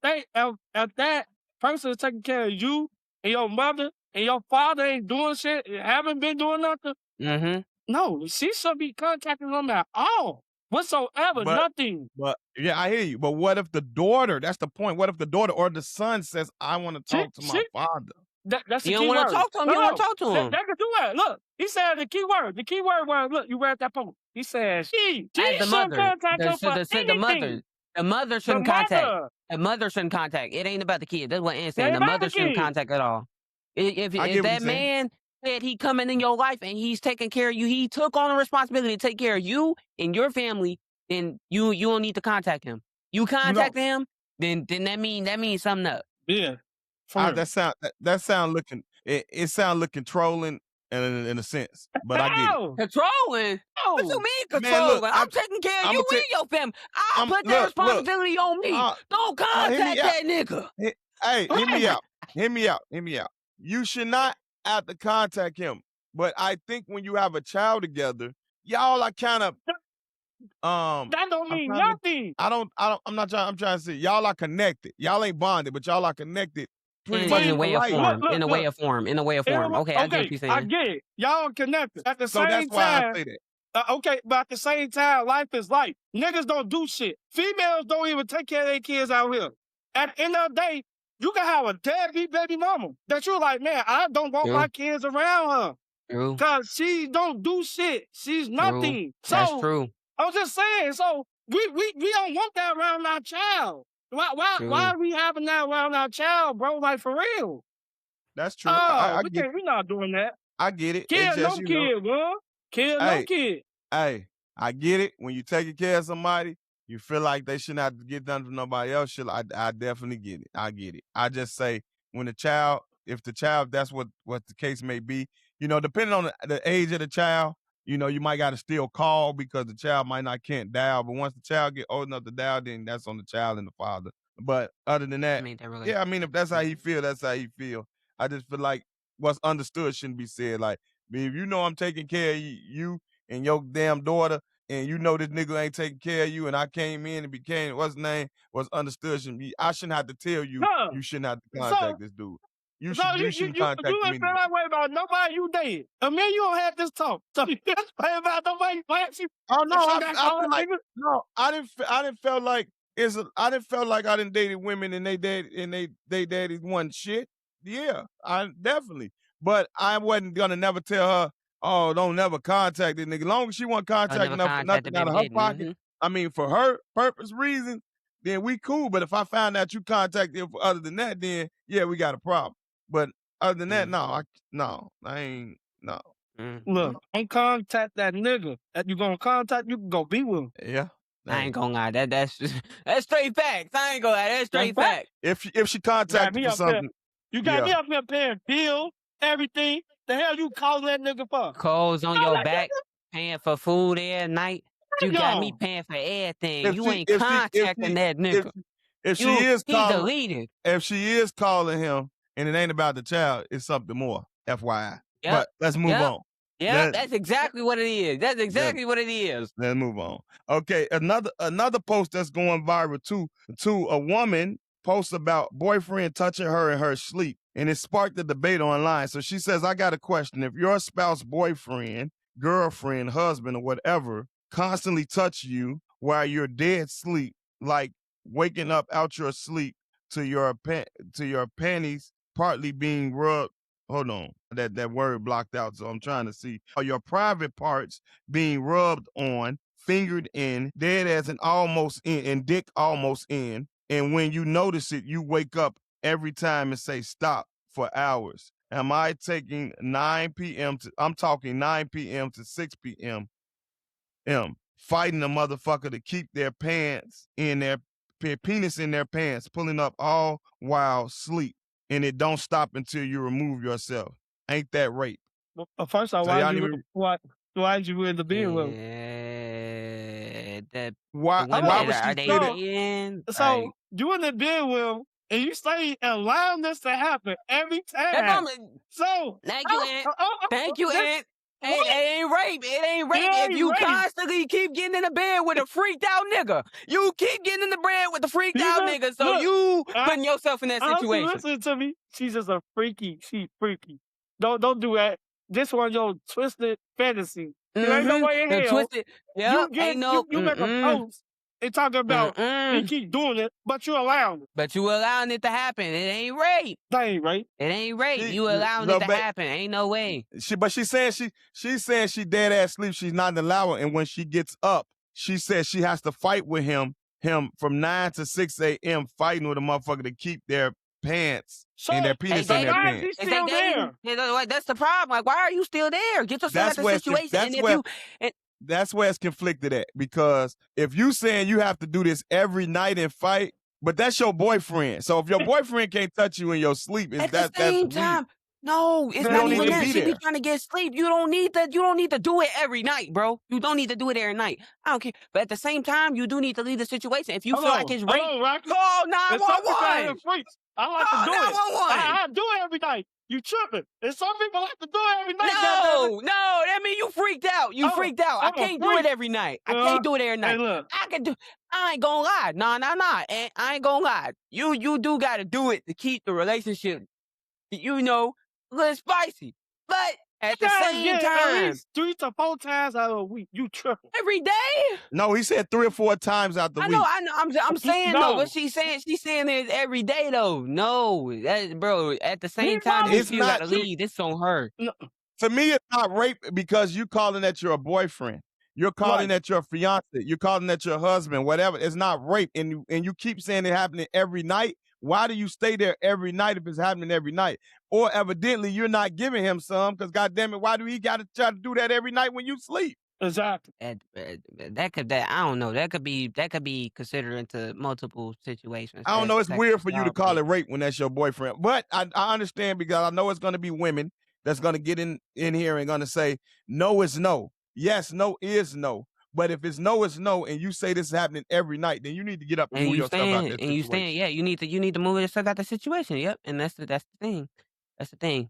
that person is taking care of you and your mother and your father ain't doing shit, haven't been doing nothing, no, she should be contacting them at all. Whatsoever, nothing. But yeah, I hear you. But what if the daughter, that's the point, what if the daughter or the son says, I want to talk to my father? That's the You key don't want word. to talk to him. You don't want to talk to him. That can do that. Look, he said the key word. The key word was, look, you read that post. He said, she As the should mother, contact him for anything. the mother shouldn't contact. The mother shouldn't contact. It ain't about the kid. That's what Ant's saying. The mother shouldn't contact at all. If that man said he coming in your life and he's taking care of you, he took on the responsibility to take care of you and your family, then you don't need to contact him. You contact him, then that means something up. Yeah. That sound looking it sound looking trolling in a sense, but I get it. Controlling? What you mean controlling? look, I'm taking care of you and your family. I'll put that responsibility on me. Don't contact that nigga. Hey, hear me out. You should not have to contact him. But I think when you have a child together, y'all are kind of that don't mean nothing. I'm trying to say y'all are connected. Y'all ain't bonded, but y'all are connected pretty much in a way of form. Look, in a way of form. Okay, I get what you're saying. I get it. Y'all are connected. At the same that's time, why I say that. Okay, but at the same time, life is life. Niggas don't do shit. Females don't even take care of their kids out here. At the end of the day, you can have a deadbeat baby mama that you're like, man, I don't want my kids around her. True. Because she don't do shit. She's nothing. True. That's true. I was just saying, so we don't want that around our child. Why are we having that around our child, bro? Like, for real. That's true. Oh, we're not doing that. I get it. Kill It's just, no kid, bro. Kill no kid. Hey, I get it. When you taking care of somebody, you feel like they shouldn't have to get done to nobody else. I definitely get it. I get it. I just say when if the child, that's what the case may be, depending on the age of the child, you might got to still call because the child can't dial. But once the child get old enough to dial, then that's on the child and the father. But other than that, if that's how he feel, that's how he feel. I just feel like what's understood shouldn't be said. Like, if I'm taking care of you and your damn daughter, and this nigga ain't taking care of you, and I came in and became what's understood shouldn't be. I shouldn't have to tell you you shouldn't have to contact this dude. You shouldn't contact you ain't feel that way about nobody you dated. I mean, you don't have this talk. So you just play about nobody. Oh no, I didn't feel like I didn't dated women and they daddies wasn't shit. Yeah, I definitely. But I wasn't gonna never tell her, oh, don't never contact this nigga. As long as she wasn't contacting her for nothing out of her pocket. I mean, for her purpose reason, then we cool. But if I found out you contacted her for other than that, then yeah, we got a problem. But other than that, I ain't. Look, don't contact that nigga. That you gonna contact, you can go be with him. Yeah. I ain't gonna lie. That's straight facts. I ain't gonna lie. That's straight facts. If she contacted me for something, you got me up here paying bills, everything. The hell you calling that nigga for? Clothes on your back, paying for food every night. You got me paying for everything. You ain't contacting that nigga. If she is calling, he deleted. If she is calling him and it ain't about the child, it's something more. FYI. Yep. But let's move on. Yeah, that's exactly what it is. That's exactly what it is. Let's move on. Okay, another post that's going viral too. A woman posts about boyfriend touching her in her sleep, and it sparked a debate online. So she says, I got a question. If your spouse, boyfriend, girlfriend, husband, or whatever constantly touch you while you're dead asleep, like waking up out your sleep to your panties partly being rubbed. Hold on, that word blocked out, so I'm trying to see. Your private parts being rubbed on, fingered in, dead as an almost in, and dick almost in. And when you notice it, you wake up every time and say stop for hours. Am I taking 9 p.m. I'm talking 9 p.m. to 6 p.m. Fighting a motherfucker to keep their pants in their penis in their pants, pulling up all while sleep. And it don't stop until you remove yourself. Ain't that rape? Well, first of all, why did you in the bed with him? Why was she in? So you in the bed with him, and you stay allowing this to happen every time. So thank you, Aunt. Thank you, Aunt. It ain't rape. It ain't rape. If you constantly keep getting in the bed with a freaked out nigga, you keep getting in the bed with the freaked out nigga. So you putting yourself in that situation. Listen to me. She's just a freaky. She's freaky. Don't do that. This one your twisted fantasy. There ain't no way in hell. Twisted. Yeah. You make a post and talk about he keep doing it, but you allowing it. But you allowing it to happen. It ain't rape. That ain't rape. It ain't rape. You allowing it to happen. Ain't no way. She's saying she dead ass sleep. She's not allowing. And when she gets up, she says she has to fight with him from 9 to 6 a.m. fighting with a motherfucker to keep their pants and their penis in their pants. Still there? That's the problem. Like, why are you still there? Get yourself out of the situation. That's where it's conflicted at, because if you saying you have to do this every night and fight, but that's your boyfriend. So if your boyfriend can't touch you in your sleep, at the same time, no, it's not even that. She be trying to get sleep. You don't need to do it every night, bro. You don't need to do it every night. I don't care. But at the same time, you do need to leave the situation. If you feel like it's rape, call 911. I like to do it. I do it every night. You tripping. And some people like to do it every night. No, that means you freaked out. You freaked out. I can't do it every night. I can't do it every night. Hey, look. I ain't gonna lie. Nah. And I ain't gonna lie. You do gotta do it to keep the relationship, a little spicy. But at the same time, at least 3 to 4 times out of a week, you tripping. Every day? No, he said 3 or 4 times out the week. I know. I'm saying though, what she's saying it every day though. No, bro. At the same time, if you gotta leave, it's on her. No. To me, it's not rape because you calling that your boyfriend. You're calling that your fiance. You're calling that your husband, whatever. It's not rape. And you keep saying it happening every night. Why do you stay there every night if it's happening every night? Or evidently you're not giving him some because, goddamn it, why do he got to try to do that every night when you sleep? Exactly. That I don't know. That could be considered into multiple situations. I don't know. It's weird for you to call it. it rape when that's your boyfriend. But I understand because I know it's going to be women that's going to get in here and going to say, no is no. Yes, no is no. But if it's no, it's no, and you say this is happening every night, then you need to get up and move yourself out that situation. And you stand, yeah, you need to move yourself out the situation. Yep. And that's the thing. That's the thing.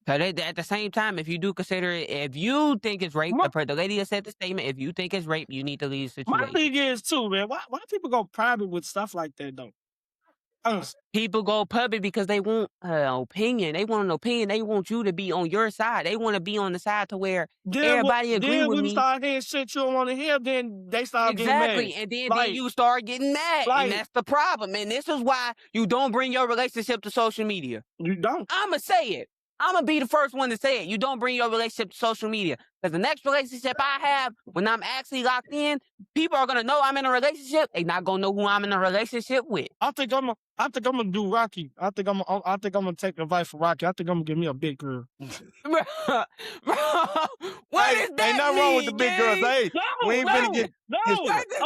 Cause at the same time, if you do consider it, if you think it's rape, the lady that said the statement, if you think it's rape, you need to leave the situation. My thing is too, man. Why people go private with stuff like that though? People go public because they want an opinion. They want an opinion. They want you to be on your side. They want to be on the side to where everybody agree with me. Then when you start hearing shit you don't want to hear, then they start getting mad. Exactly. And then you start getting mad. And that's the problem. And this is why you don't bring your relationship to social media. You don't. I'ma say it. I'm going to be the first one to say it. You don't bring your relationship to social media. Because the next relationship I have, when I'm actually locked in, people are going to know I'm in a relationship. They're not going to know who I'm in a relationship with. I think I'm gonna do Rocky. I think I'm gonna take advice from Rocky. I think I'm gonna give me a big girl. Bro, what is that? Ain't nothing wrong with the big girls. Hey, we ain't finna get. I'm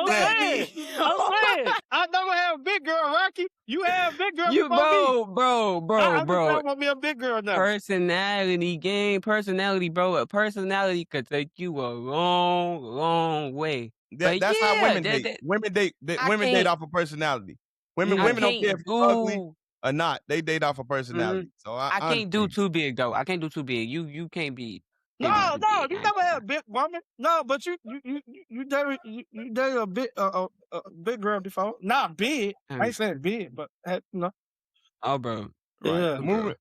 saying, I never had a big girl, Rocky. You had a big girl before me. Bro. I want me a big girl now. Personality, gang. Personality, bro. A personality could take you a long, long way. That's how women date. Women date off of personality. Women don't care if you're ugly or not. They date off of personality. So I can't do too big though. I can't do too big. You can't be. No, you never had a big woman. No, but you dated a big girl before. Not big. I ain't saying big, but no. Oh, bro. Right. Yeah.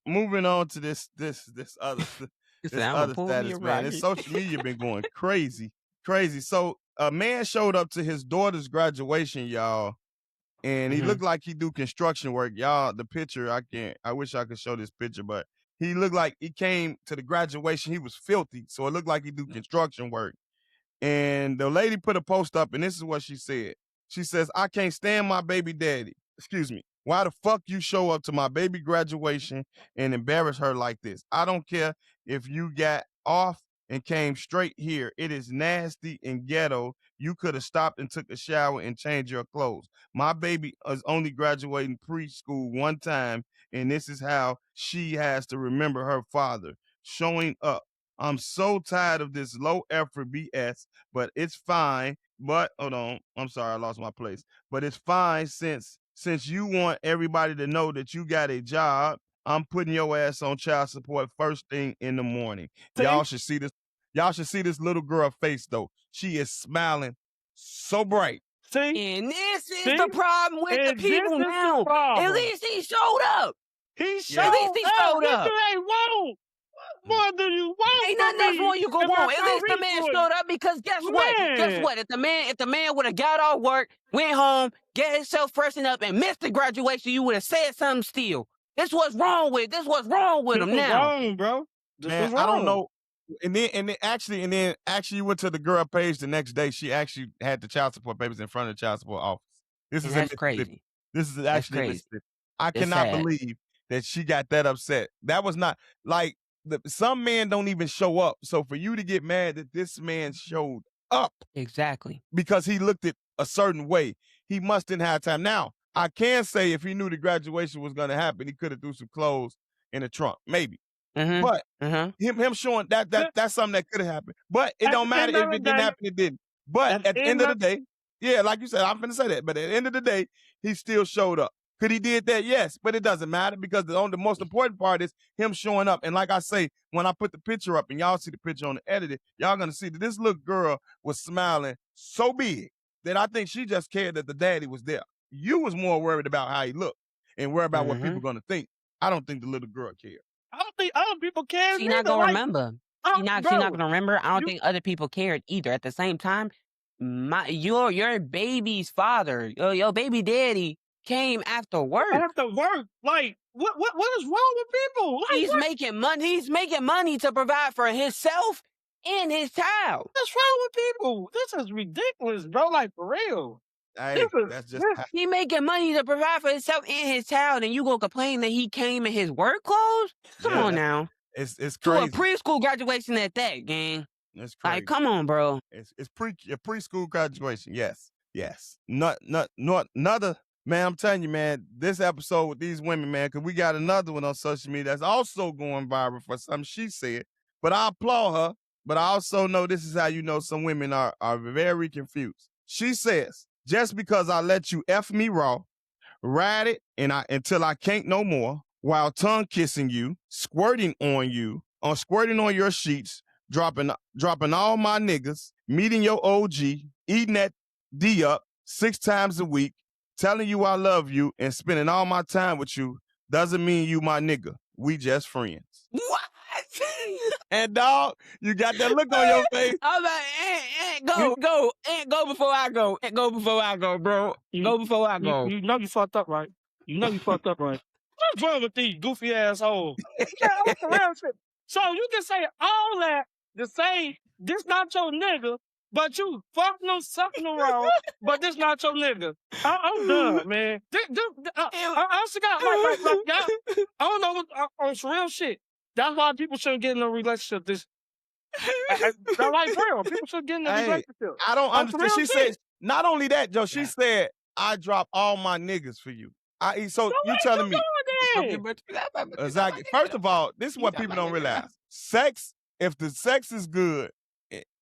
Moving on to this other status, man. This social media been going crazy. So a man showed up to his daughter's graduation, y'all. And he looked like he do construction work. Y'all, the picture, I wish I could show this picture, but he looked like he came to the graduation. He was filthy. So it looked like he do construction work. And the lady put a post up, and this is what she said. She says, I can't stand my baby daddy. Excuse me. Why the fuck you show up to my baby graduation and embarrass her like this? I don't care if you got off and came straight here. It is nasty and ghetto. You could have stopped and took a shower and changed your clothes. My baby is only graduating preschool one time, and this is how she has to remember her father showing up. I'm so tired of this low effort BS, but it's fine. But hold on. I'm sorry, I lost my place. But it's fine since you want everybody to know that you got a job. I'm putting your ass on child support first thing in the morning. Y'all should see this. Y'all should see this little girl face though. She is smiling so bright. And this is the problem with the people now. At least he showed up. At least he showed up. More than you want. Ain't nothing else more you can want. At least the man showed up because guess what? Guess what? If the man would have got off work, went home, get himself freshened up, and missed the graduation, you would have said something still. This what's wrong with him now. Wrong, bro. Man, I don't know. And then actually went to the girl page the next day. She actually had the child support papers in front of the child support office. That's crazy. This is actually Mississippi. I cannot believe that she got that upset. That was not like some men don't even show up. So for you to get mad that this man showed up. Exactly. Because he looked at a certain way. He must didn't have time. Now, I can say if he knew the graduation was going to happen, he could have threw some clothes in the trunk. Maybe. But him showing that's something that could have happened. But it don't matter if it didn't happen, it didn't. But at the end of the day, yeah, like you said, I'm finna say that. But at the end of the day, he still showed up. Could he did that? Yes, but it doesn't matter because the most important part is him showing up. And like I say, when I put the picture up and y'all see the picture on the edit, y'all gonna see that this little girl was smiling so big that I think she just cared that the daddy was there. You was more worried about how he looked and worried about what people gonna think. I don't think the little girl cared. I don't think other people care. She's not gonna remember. She's not gonna remember. I don't think other people cared either. At the same time, your baby's father, your baby daddy came after work. Like what is wrong with people? Like, he's making money. He's making money to provide for himself and his child. What's wrong with people? This is ridiculous, bro. Like, for real. Hey, that's just he making money to provide for himself and his child, and you gonna complain that he came in his work clothes? Come on now. It's To crazy. a preschool graduation at that, gang. It's crazy. Like, come on, bro. It's preschool graduation. Yes. Not another. Man, I'm telling you, man, this episode with these women, man, because we got another one on social media that's also going viral for something she said. But I applaud her. But I also know this is how you know some women are very confused. She says, just because I let you F me raw, ride it until I can't no more, while tongue kissing you, squirting on your sheets, dropping all my niggas, meeting your OG, eating that D up 6 times a week, telling you I love you, and spending all my time with you doesn't mean you my nigga. We just friends. What? And dog, you got that look on your face. I'm like, go before I go. Go before I go, bro. Go before I go. You know you fucked up, right? What's wrong with these goofy assholes? So you can say all that to say this not your nigga, but you fucking them, sucking them around, but this not your nigga. I'm done, man. I forgot, like, y'all, I don't know what, on some real shit. That's why people shouldn't get in a relationship. That's like real. People should get in a relationship. I don't understand. She said, not only that, Joe, she said, I drop all my niggas for you. So you telling me. Exactly. First of all, this is what people don't realize. Sex, if the sex is good,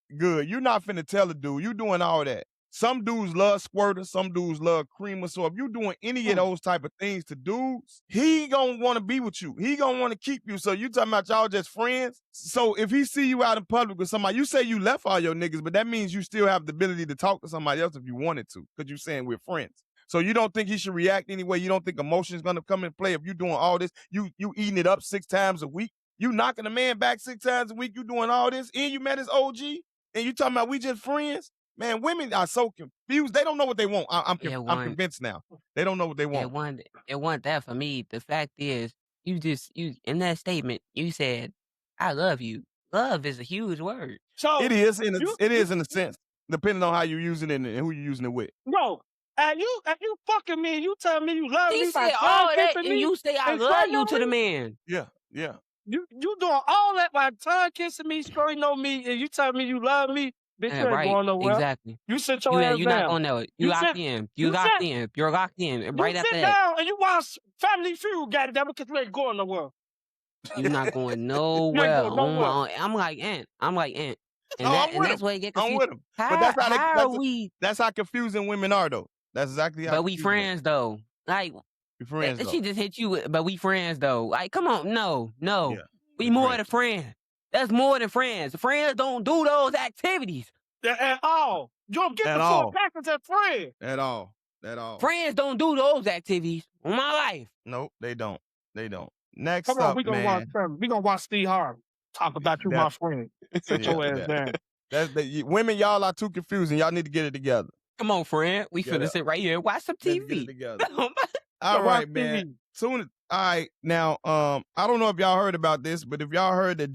you're not finna tell a dude, you doing all that. Some dudes love squirters, some dudes love creamer. So if you're doing any of those type of things to dudes, he gonna want to be with you. He gonna want to keep you. So you talking about y'all just friends? So if he see you out in public with somebody, you say you left all your niggas, but that means you still have the ability to talk to somebody else if you wanted to, because you're saying we're friends. So you don't think he should react anyway? You don't think emotion is gonna come into play if you doing all this? You eating it up 6 times a week? You knocking a man back 6 times a week? You doing all this? And you met his OG? And you talking about we just friends? Man, women are so confused. They don't know what they want. I'm convinced now. They don't know what they want. It wasn't that for me. The fact is, you in that statement, you said, I love you. Love is a huge word. So it is in a sense, depending on how you're using it and who you're using it with. Bro, and you fucking me, you tell me you love me. He said all that, and you say I love you to the man. Yeah. You doing all that by tongue kissing me, squirting on me, and you tell me you love me. Bitch, you ain't going nowhere. Exactly. You sit your ass down. You're not going nowhere. You locked in. You're locked in. Right after that. You sit down and you watch Family Feud, goddamn, because you ain't going nowhere. You're not going nowhere. I'm like Ant. And that's why you get confused. I'm with him. But that's how confusing women are, though. That's exactly how. But we friends, though. Like, we friends, though. She just hit you with, but we friends, though. Like, come on. No. Yeah, we more than friends. That's more than friends. Friends don't do those activities. At all. You don't get the full package as friends. At all. Friends don't do those activities. On my life. Nope, they don't. Next Come on, up, we gonna watch Steve Harvey talk about you, my friend. Sit your ass down. Women, y'all are too confusing. Y'all need to get it together. Come on, friend. We finna sit right here and watch some TV. Let's get it together. All right, man. All right, now, I don't know if y'all heard about this, but if y'all heard that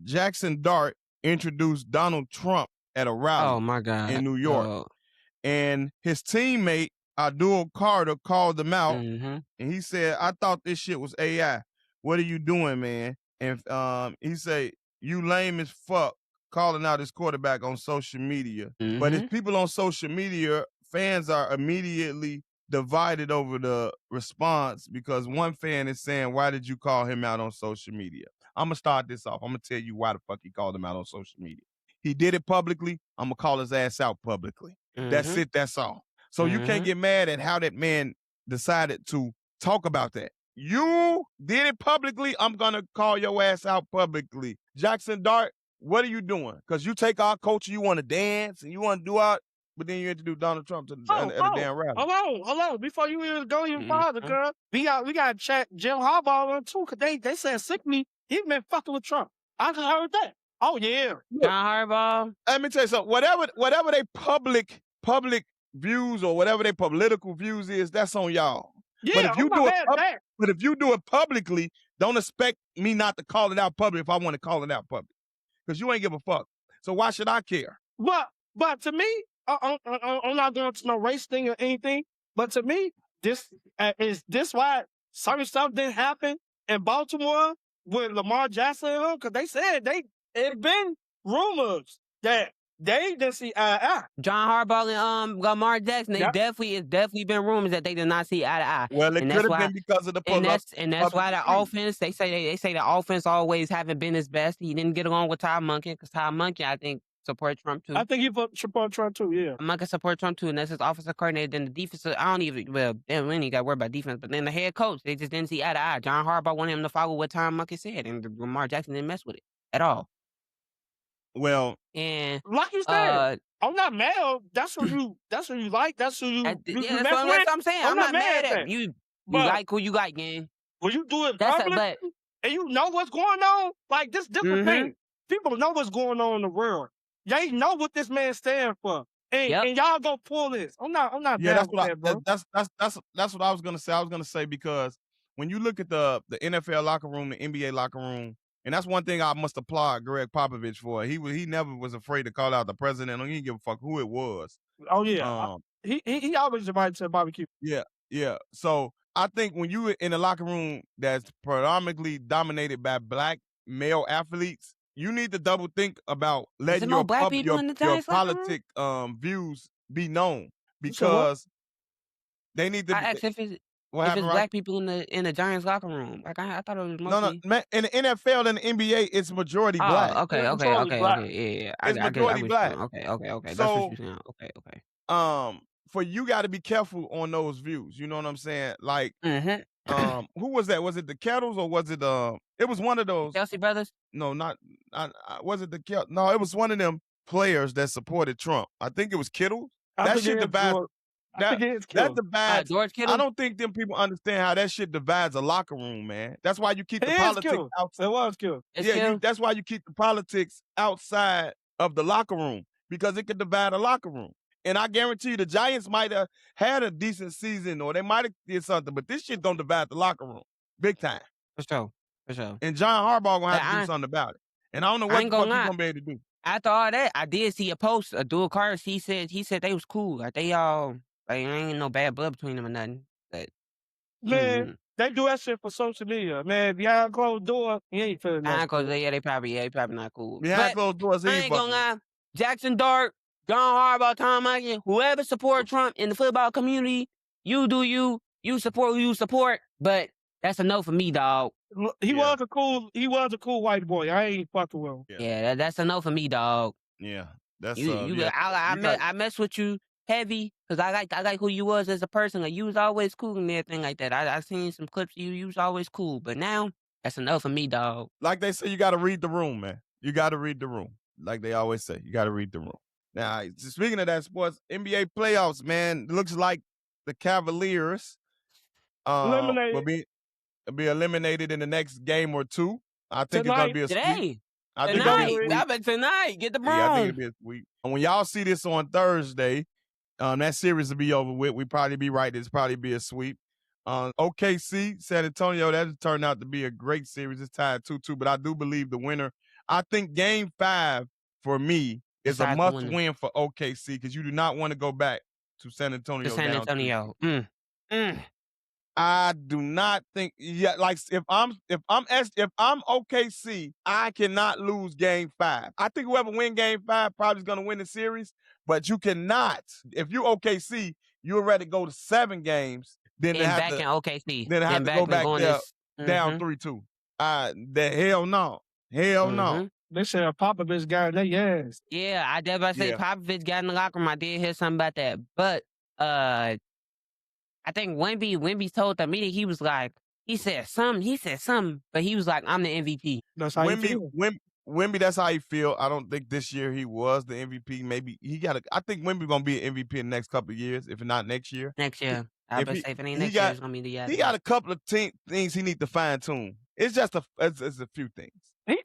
Jackson Dart introduced Donald Trump at a rally in New York, and his teammate Abdul Carter called him out, and he said, "I thought this shit was AI. What are you doing, man?" And he said, "You lame as fuck calling out his quarterback on social media." But his people on social media, fans are immediately divided over the response, because one fan is saying, "Why did you call him out on social media?" I'm going to start this off. I'm going to tell you why the fuck he called him out on social media. He did it publicly. I'm going to call his ass out publicly. That's it. That's all. So you can't get mad at how that man decided to talk about that. You did it publicly. I'm going to call your ass out publicly. Jackson Dart, what are you doing? Because you take our culture, you want to dance and you want to do out, but then you introduce Donald Trump to the damn rally. Hold on. Before you even go even farther, girl, we got to check Jim Harbaugh on too, because they said sick me. He been fucking with Trump. I just heard that. Oh yeah. John Harbaugh. Let me tell you something. Whatever they public views or whatever their political views is, that's on y'all. Yeah, but if you do it publicly, don't expect me not to call it out public if I want to call it out public. Because you ain't give a fuck. So why should I care? But to me, I'm not going to no race thing or anything. But to me, this is this why certain stuff didn't happen in Baltimore with Lamar Jackson, because they said it been rumors that they didn't see eye to eye. John Harbaugh and Lamar Jackson, it's definitely been rumors that they did not see eye to eye. Well, it could have been because of the pull-up. And that's why the offense, they say the offense always haven't been his best. He didn't get along with Ty Monken, because Ty Monken, I think, support Trump too. I think he support Trump too, yeah. Monken support Trump too, and that's his offensive coordinator. Then the defense, I don't even, well, they ain't got to worry about defense, but then the head coach, they just didn't see eye to eye. John Harbaugh wanted him to follow what Ty Monken said, and Lamar Jackson didn't mess with it at all. Well, and like you said, I'm not mad. That's who you like. That's who you. That's what I'm saying. I'm not mad at you. You like who you like, gang. When you do it public, and you know what's going on, like this different thing. People know what's going on in the world. They know what this man stands for, and y'all go pull this. I'm not. Yeah, that's what I was gonna say. I was gonna say, because when you look at the NFL locker room, the NBA locker room. And that's one thing I must applaud Greg Popovich for. He never was afraid to call out the president. He didn't give a fuck who it was. Oh yeah, he always invited to barbecue. Yeah. So I think when you in a locker room that's predominantly dominated by black male athletes, you need to double think about letting your politic views be known, because they need to. If it's black people in the Giants locker room, like I thought it was mostly. No, man, in the NFL and the NBA, it's majority black. Okay, yeah. It's majority black. Okay. So, that's what you're saying. Okay. For you got to be careful on those views. You know what I'm saying? Like, who was that? Was it the Kettles or was it It was one of those Kelsey brothers. No, not. Was it the Kettles? No, it was one of them players that supported Trump. I think it was Kittle. That shit divides. That divides. George Kittle? I don't think them people understand how that shit divides a locker room, man. That's why you keep the politics outside. It was Kittle. That's why you keep the politics outside of the locker room, because it could divide a locker room. And I guarantee you, the Giants might have had a decent season, or they might have did something, but this shit don't divide the locker room big time. For sure. And John Harbaugh gonna have to do something about it. And I don't know what the fuck he's gonna be able to do. After all that, I did see a post, Dual Cards. He said they was cool. Like they all. Like, ain't no bad blood between them or nothing. But, man, they do that shit for social media. Man, behind closed doors, he ain't feeling that. They probably not cool. Behind closed doors, I ain't gonna lie. Jackson Dart, John Harbaugh, Tom Monken, whoever support Trump in the football community, you do you. You support who you support. But that's a no for me, dog. He was a cool white boy. I ain't fucking with him. Yeah, that's a no for me, dog. Yeah, that's I mess with you heavy, because I like who you was as a person. Like, you was always cool and everything like that. I seen some clips of you. You was always cool. But now, that's enough for me, dog. Like they say, you got to read the room, man. You got to read the room. Like they always say, you got to read the room. Now, speaking of that sports, NBA playoffs, man, looks like the Cavaliers will be eliminated in the next game or two. I think it's going to be a sweep. Tonight, get the broom. Yeah, I think it'll be a sweep. And when y'all see this on Thursday, that series will be over with. We probably be right. It's probably be a sweep. OKC, San Antonio, that turned out to be a great series. It's tied 2-2, but I do believe the winner. I think Game 5 for me is a must win for OKC, because you do not want to go back to San Antonio. I do not think. Yeah, like if I'm OKC, I cannot lose Game 5. I think whoever win Game 5 probably is going to win the series. But you cannot. If you OKC, you're ready to go to 7 games. Then and back in OKC. Then have to go back there down 3-2. Hell no. No. They said Popovich got their ass. Yeah, I did about to say Popovich got in the locker room. I did hear something about that. But I think Wemby told the media, he was like, he said something, but he was like, I'm the MVP. That's how he feel. Wemby, that's how he feel. I don't think this year he was the MVP. Maybe I think Wemby gonna be an MVP in the next couple of years, if not next year. Next year. If it ain't next year, it's gonna be the year. He got a couple of things he need to fine tune. It's just it's a few things.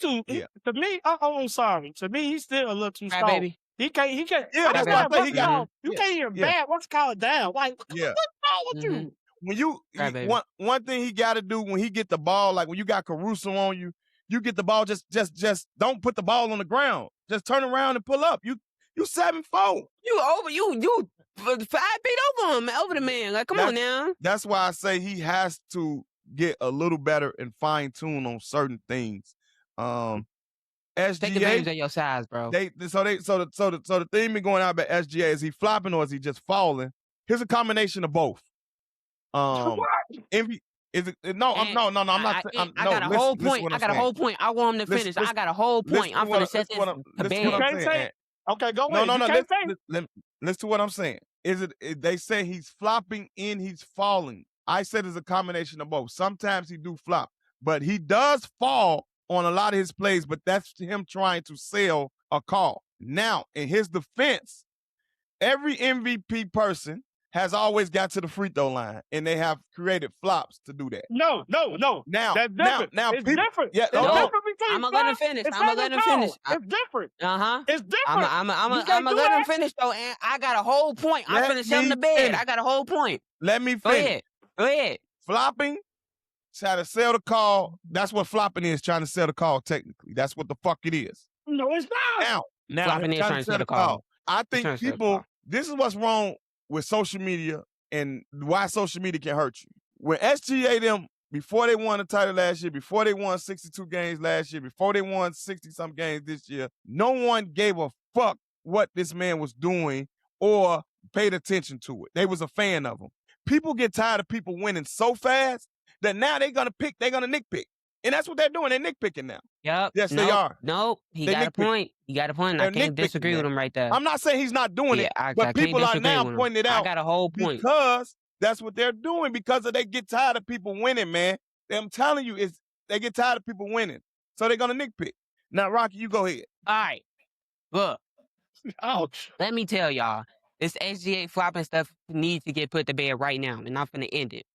To me, I'm sorry. To me, he's still a little too small. Baby. He can't. Yeah, that's what I think. You can't even bat. What's called down? Like, what's wrong with you? When one thing he got to do when he get the ball, like when you got Caruso on you, you get the ball, just don't put the ball on the ground. Just turn around and pull up. You 7'4". You 5 feet over the man. Like, come on now. That's why I say he has to get a little better and fine tune on certain things. SGA, take advantage of your size, bro. So the thing been going out about SGA, is he flopping or is he just falling? Here's a combination of both. Envy. Is it no? I'm not. I got a whole point. I got a whole point. I want him to finish. I got a whole point. I'm gonna set this to bed. Okay, go ahead. No. Listen to what I'm saying. They say he's flopping and he's falling. I said it's a combination of both. Sometimes he do flop, but he does fall on a lot of his plays, but that's him trying to sell a call. Now, in his defense, every MVP person has always got to the free throw line, and they have created flops to do that. No. Now, that's different. Now, it's people, different. Yeah, it's different I'm gonna let him finish. It's different. It's different. I'm gonna let him finish though, and I got a whole point. I'm gonna set him to bed. I got a whole point. Let me finish. Go ahead. Flopping, try to sell the call. That's what flopping is, trying to sell the call technically. That's what the fuck it is. No, it's not. Now flopping is trying to sell the call. I think people, this is what's wrong with social media and why social media can hurt you. When SGA them, before they won the title last year, before they won 62 games last year, before they won 60-some games this year, no one gave a fuck what this man was doing or paid attention to it. They was a fan of him. People get tired of people winning so fast that now they're going to nitpick. And that's what they're doing. They're nitpicking now. Yep. Yes, they are. Nope. He got a point. I can't disagree with him right there. I'm not saying he's not doing it, but people are now pointing it out. I got a whole point. Because that's what they're doing, because they get tired of people winning, man. I'm telling you, they get tired of people winning. So they're going to nitpick. Now, Rocky, you go ahead. All right. Look. Ouch. Let me tell y'all, this SGA flopping stuff needs to get put to bed right now, and I'm finna end it.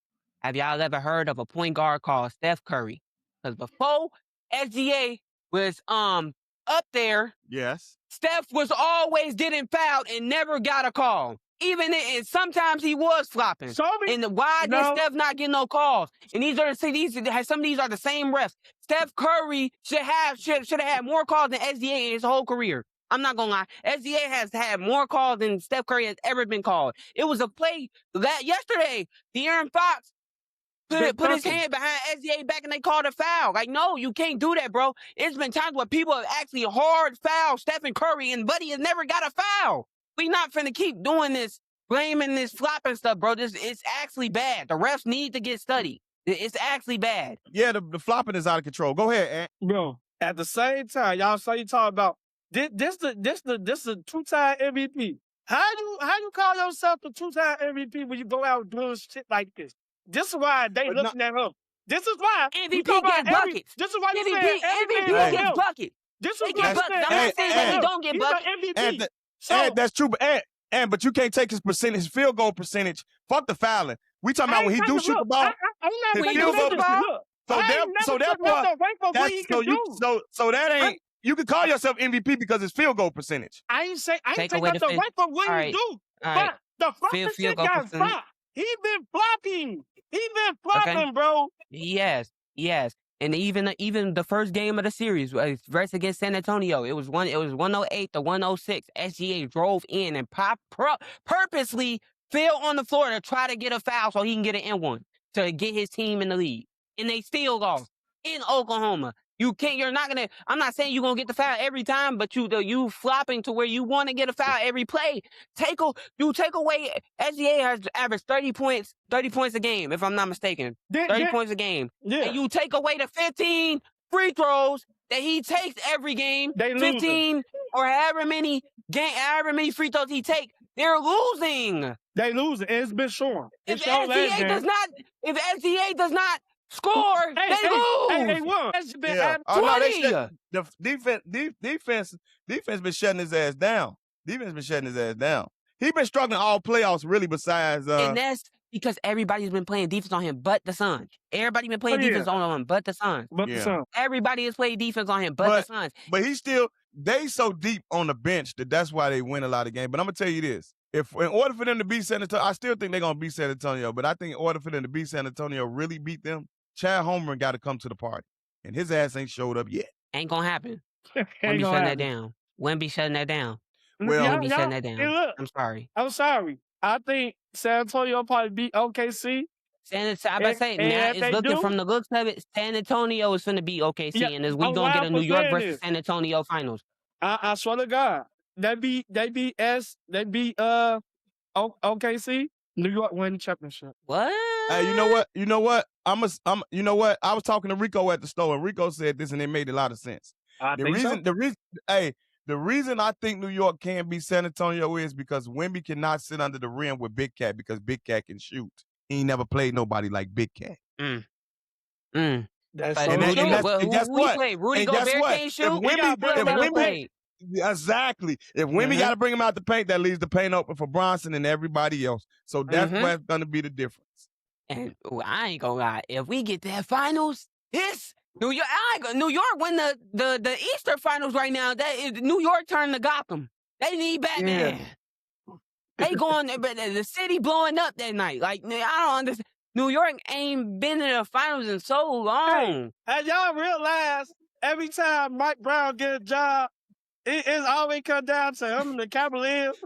Have y'all ever heard of a point guard called Steph Curry? Because before SGA was up there, yes, Steph was always getting fouled and never got a call. And sometimes he was flopping. And why did Steph not get no calls? And some of these are the same refs. Steph Curry should have had more calls than SGA in his whole career. I'm not gonna lie. SGA has had more calls than Steph Curry has ever been called. It was a play that yesterday, De'Aaron Fox put his hand behind SGA back and they called a foul. Like, no, you can't do that, bro. It's been times where people have actually hard fouled Stephen Curry and Buddy has never got a foul. We not finna keep doing this, blaming this flopping stuff, bro. It's actually bad. The refs need to get studied. It's actually bad. Yeah, the flopping is out of control. Go ahead, Ant. Bro, at the same time, y'all say you talk about this the two-time MVP. How you call yourself the two-time MVP when you go out doing shit like this? This is why they looking at him. This is why MVP gets buckets. This is why you MVP gets buckets. This is why I'm not saying that he don't get buckets. And that's true, but you can't take his field goal percentage. Fuck the fouling. We talking about when he do shoot the ball. So that ain't. You can call yourself MVP because it's field goal percentage. I ain't take up the right for what you do. But the flopping shit got stopped. He been flopping, bro. Yes. And even the first game of the series versus against San Antonio, it was 108 to 106. SGA drove in and purposely fell on the floor to try to get a foul so he can get an N1 to get his team in the lead. And they still lost in Oklahoma. I'm not saying you're going to get the foul every time, but you flopping to where you want to get a foul every play. You take away, SGA has averaged 30 points a game, if I'm not mistaken. 30 points a game. Yeah. And you take away the 15 free throws that he takes every game, 15 or however many free throws he takes, they're losing. They losing. It's been shown. If SGA does not score, they lose. They won. The defense been shutting his ass down. He's been struggling all playoffs, really, besides... and that's because everybody's been playing defense on him but the Suns. Everybody been playing defense on him but the Suns. Everybody has played defense on him but the Suns. But they so deep on the bench that's why they win a lot of games. But I'm going to tell you this. In order for them to beat San Antonio, I still think they're going to beat San Antonio, but I think in order for them to beat San Antonio, really beat them, Chad Holmgren got to come to the party. and his ass ain't showed up yet. Ain't gonna happen. Wouldn't Ain't be gonna shutting that happen. down. Wouldn't be shutting that down. Well, Wouldn't be shutting Y'all, that hey, down. look, I'm sorry. I'm sorry. I think San Antonio probably beat OKC. I about to say, And now if it's they looking do, from the looks of it, San Antonio is finna beat yeah, OKC, and we I'm gonna get wild a for New York saying versus this. San Antonio finals. I swear to God, they beat OKC. New York win the championship. What? hey, you know what? You know what? You know what? I was talking to Rico at the store, and Rico said this, and it made a lot of sense. I think so. The reason I think New York can beat San Antonio is because Wemby cannot sit under the rim with Big Cat because Big Cat can shoot. He ain't never played nobody like Big Cat. That's But so Rudy, true. And guess who he what? played? Rudy And guess Gobert what? can't If shoot. He got Wemby, bring What him else out he the done paint. played? exactly. If Wemby got to bring him out the paint, that leaves the paint open for Bronson and everybody else. So that's what's going to be the difference. And I ain't gonna lie, if we get that finals, this New York, New York win the Eastern finals right now. That is New York turn to Gotham. They need Batman. They going but the city blowing up that night. Like I don't understand. New York ain't been in the finals in so long. And y'all realize every time Mike Brown get a job, it's always come down to him and the Cavaliers.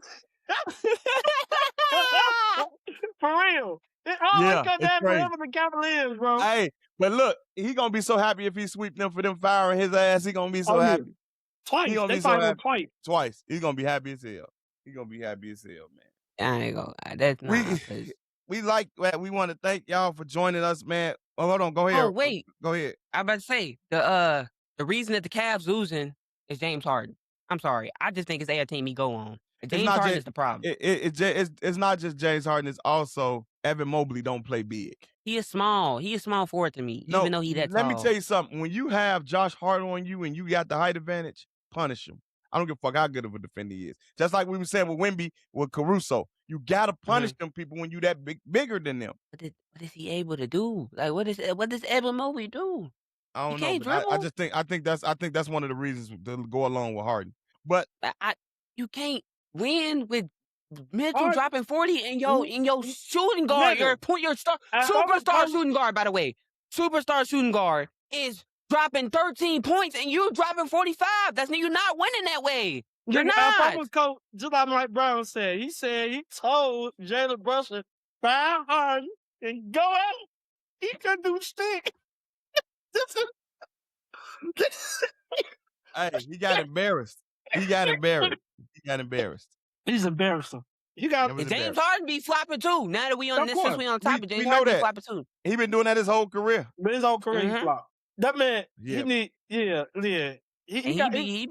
For real. It always comes down to him and the Cavaliers, bro. Hey, but look, he gonna be so happy if he sweep them for them firing his ass. He gonna be so happy. Twice. He gonna They be so fired him happy. twice. Twice. He's gonna be happy as hell. He gonna be happy as hell, man. I ain't gonna lie. That's not. We like that. We want to thank y'all for joining us, man. Oh, hold on. Go ahead. Oh, wait. Go ahead. I about to say the reason that the Cavs losing is James Harden. I'm sorry. I just think it's their team he go on. James Harden is the problem. It's not just James Harden. It's also Evan Mobley don't play big. He is small. He is small forward to me, even though he that tall. Let me tell you something. When you have Josh Hart on you and you got the height advantage, punish him. I don't give a fuck how good of a defender he is. Just like we were saying with Wemby, with Caruso. You gotta punish them people when you that bigger than them. What is he able to do? Like what does Evan Mobley do? I don't know. But I think that's one of the reasons to go along with Harden. But you can't win with Mitchell dropping 40 and your shooting guard, your superstar shooting guard, by the way. Superstar shooting guard is dropping 13 points and you're dropping 45. You're not winning that way. You're not. I was coach, just like Mike Brown said. He said he told Jalen Brunson, fire Harden and go out. He couldn't do shit. Hey, he got embarrassed. He's embarrassing. He's embarrassing. James Harden be flopping too. Now that we on this, since we on top of James Harden be flopping too. He been doing that his whole career. His whole career he flop. That man, he need, he be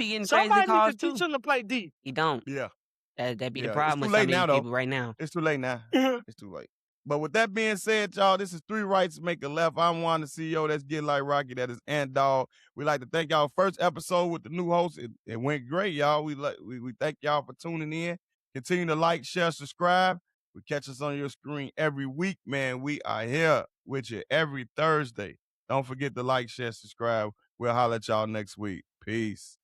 getting crazy calls too. Teach him to play D. He don't. Yeah. That be the problem with some of these people right now. It's too late now. It's too late. But with that being said, y'all, this is Three Rights Make a Left. I'm Juan, the CEO. That's Get Like Rocky. That is Ant Dog. We like to thank y'all. First episode with the new host. It went great, y'all. We thank y'all for tuning in. Continue to like, share, subscribe. We catch us on your screen every week, man. We are here with you every Thursday. Don't forget to like, share, subscribe. We'll holler at y'all next week. Peace.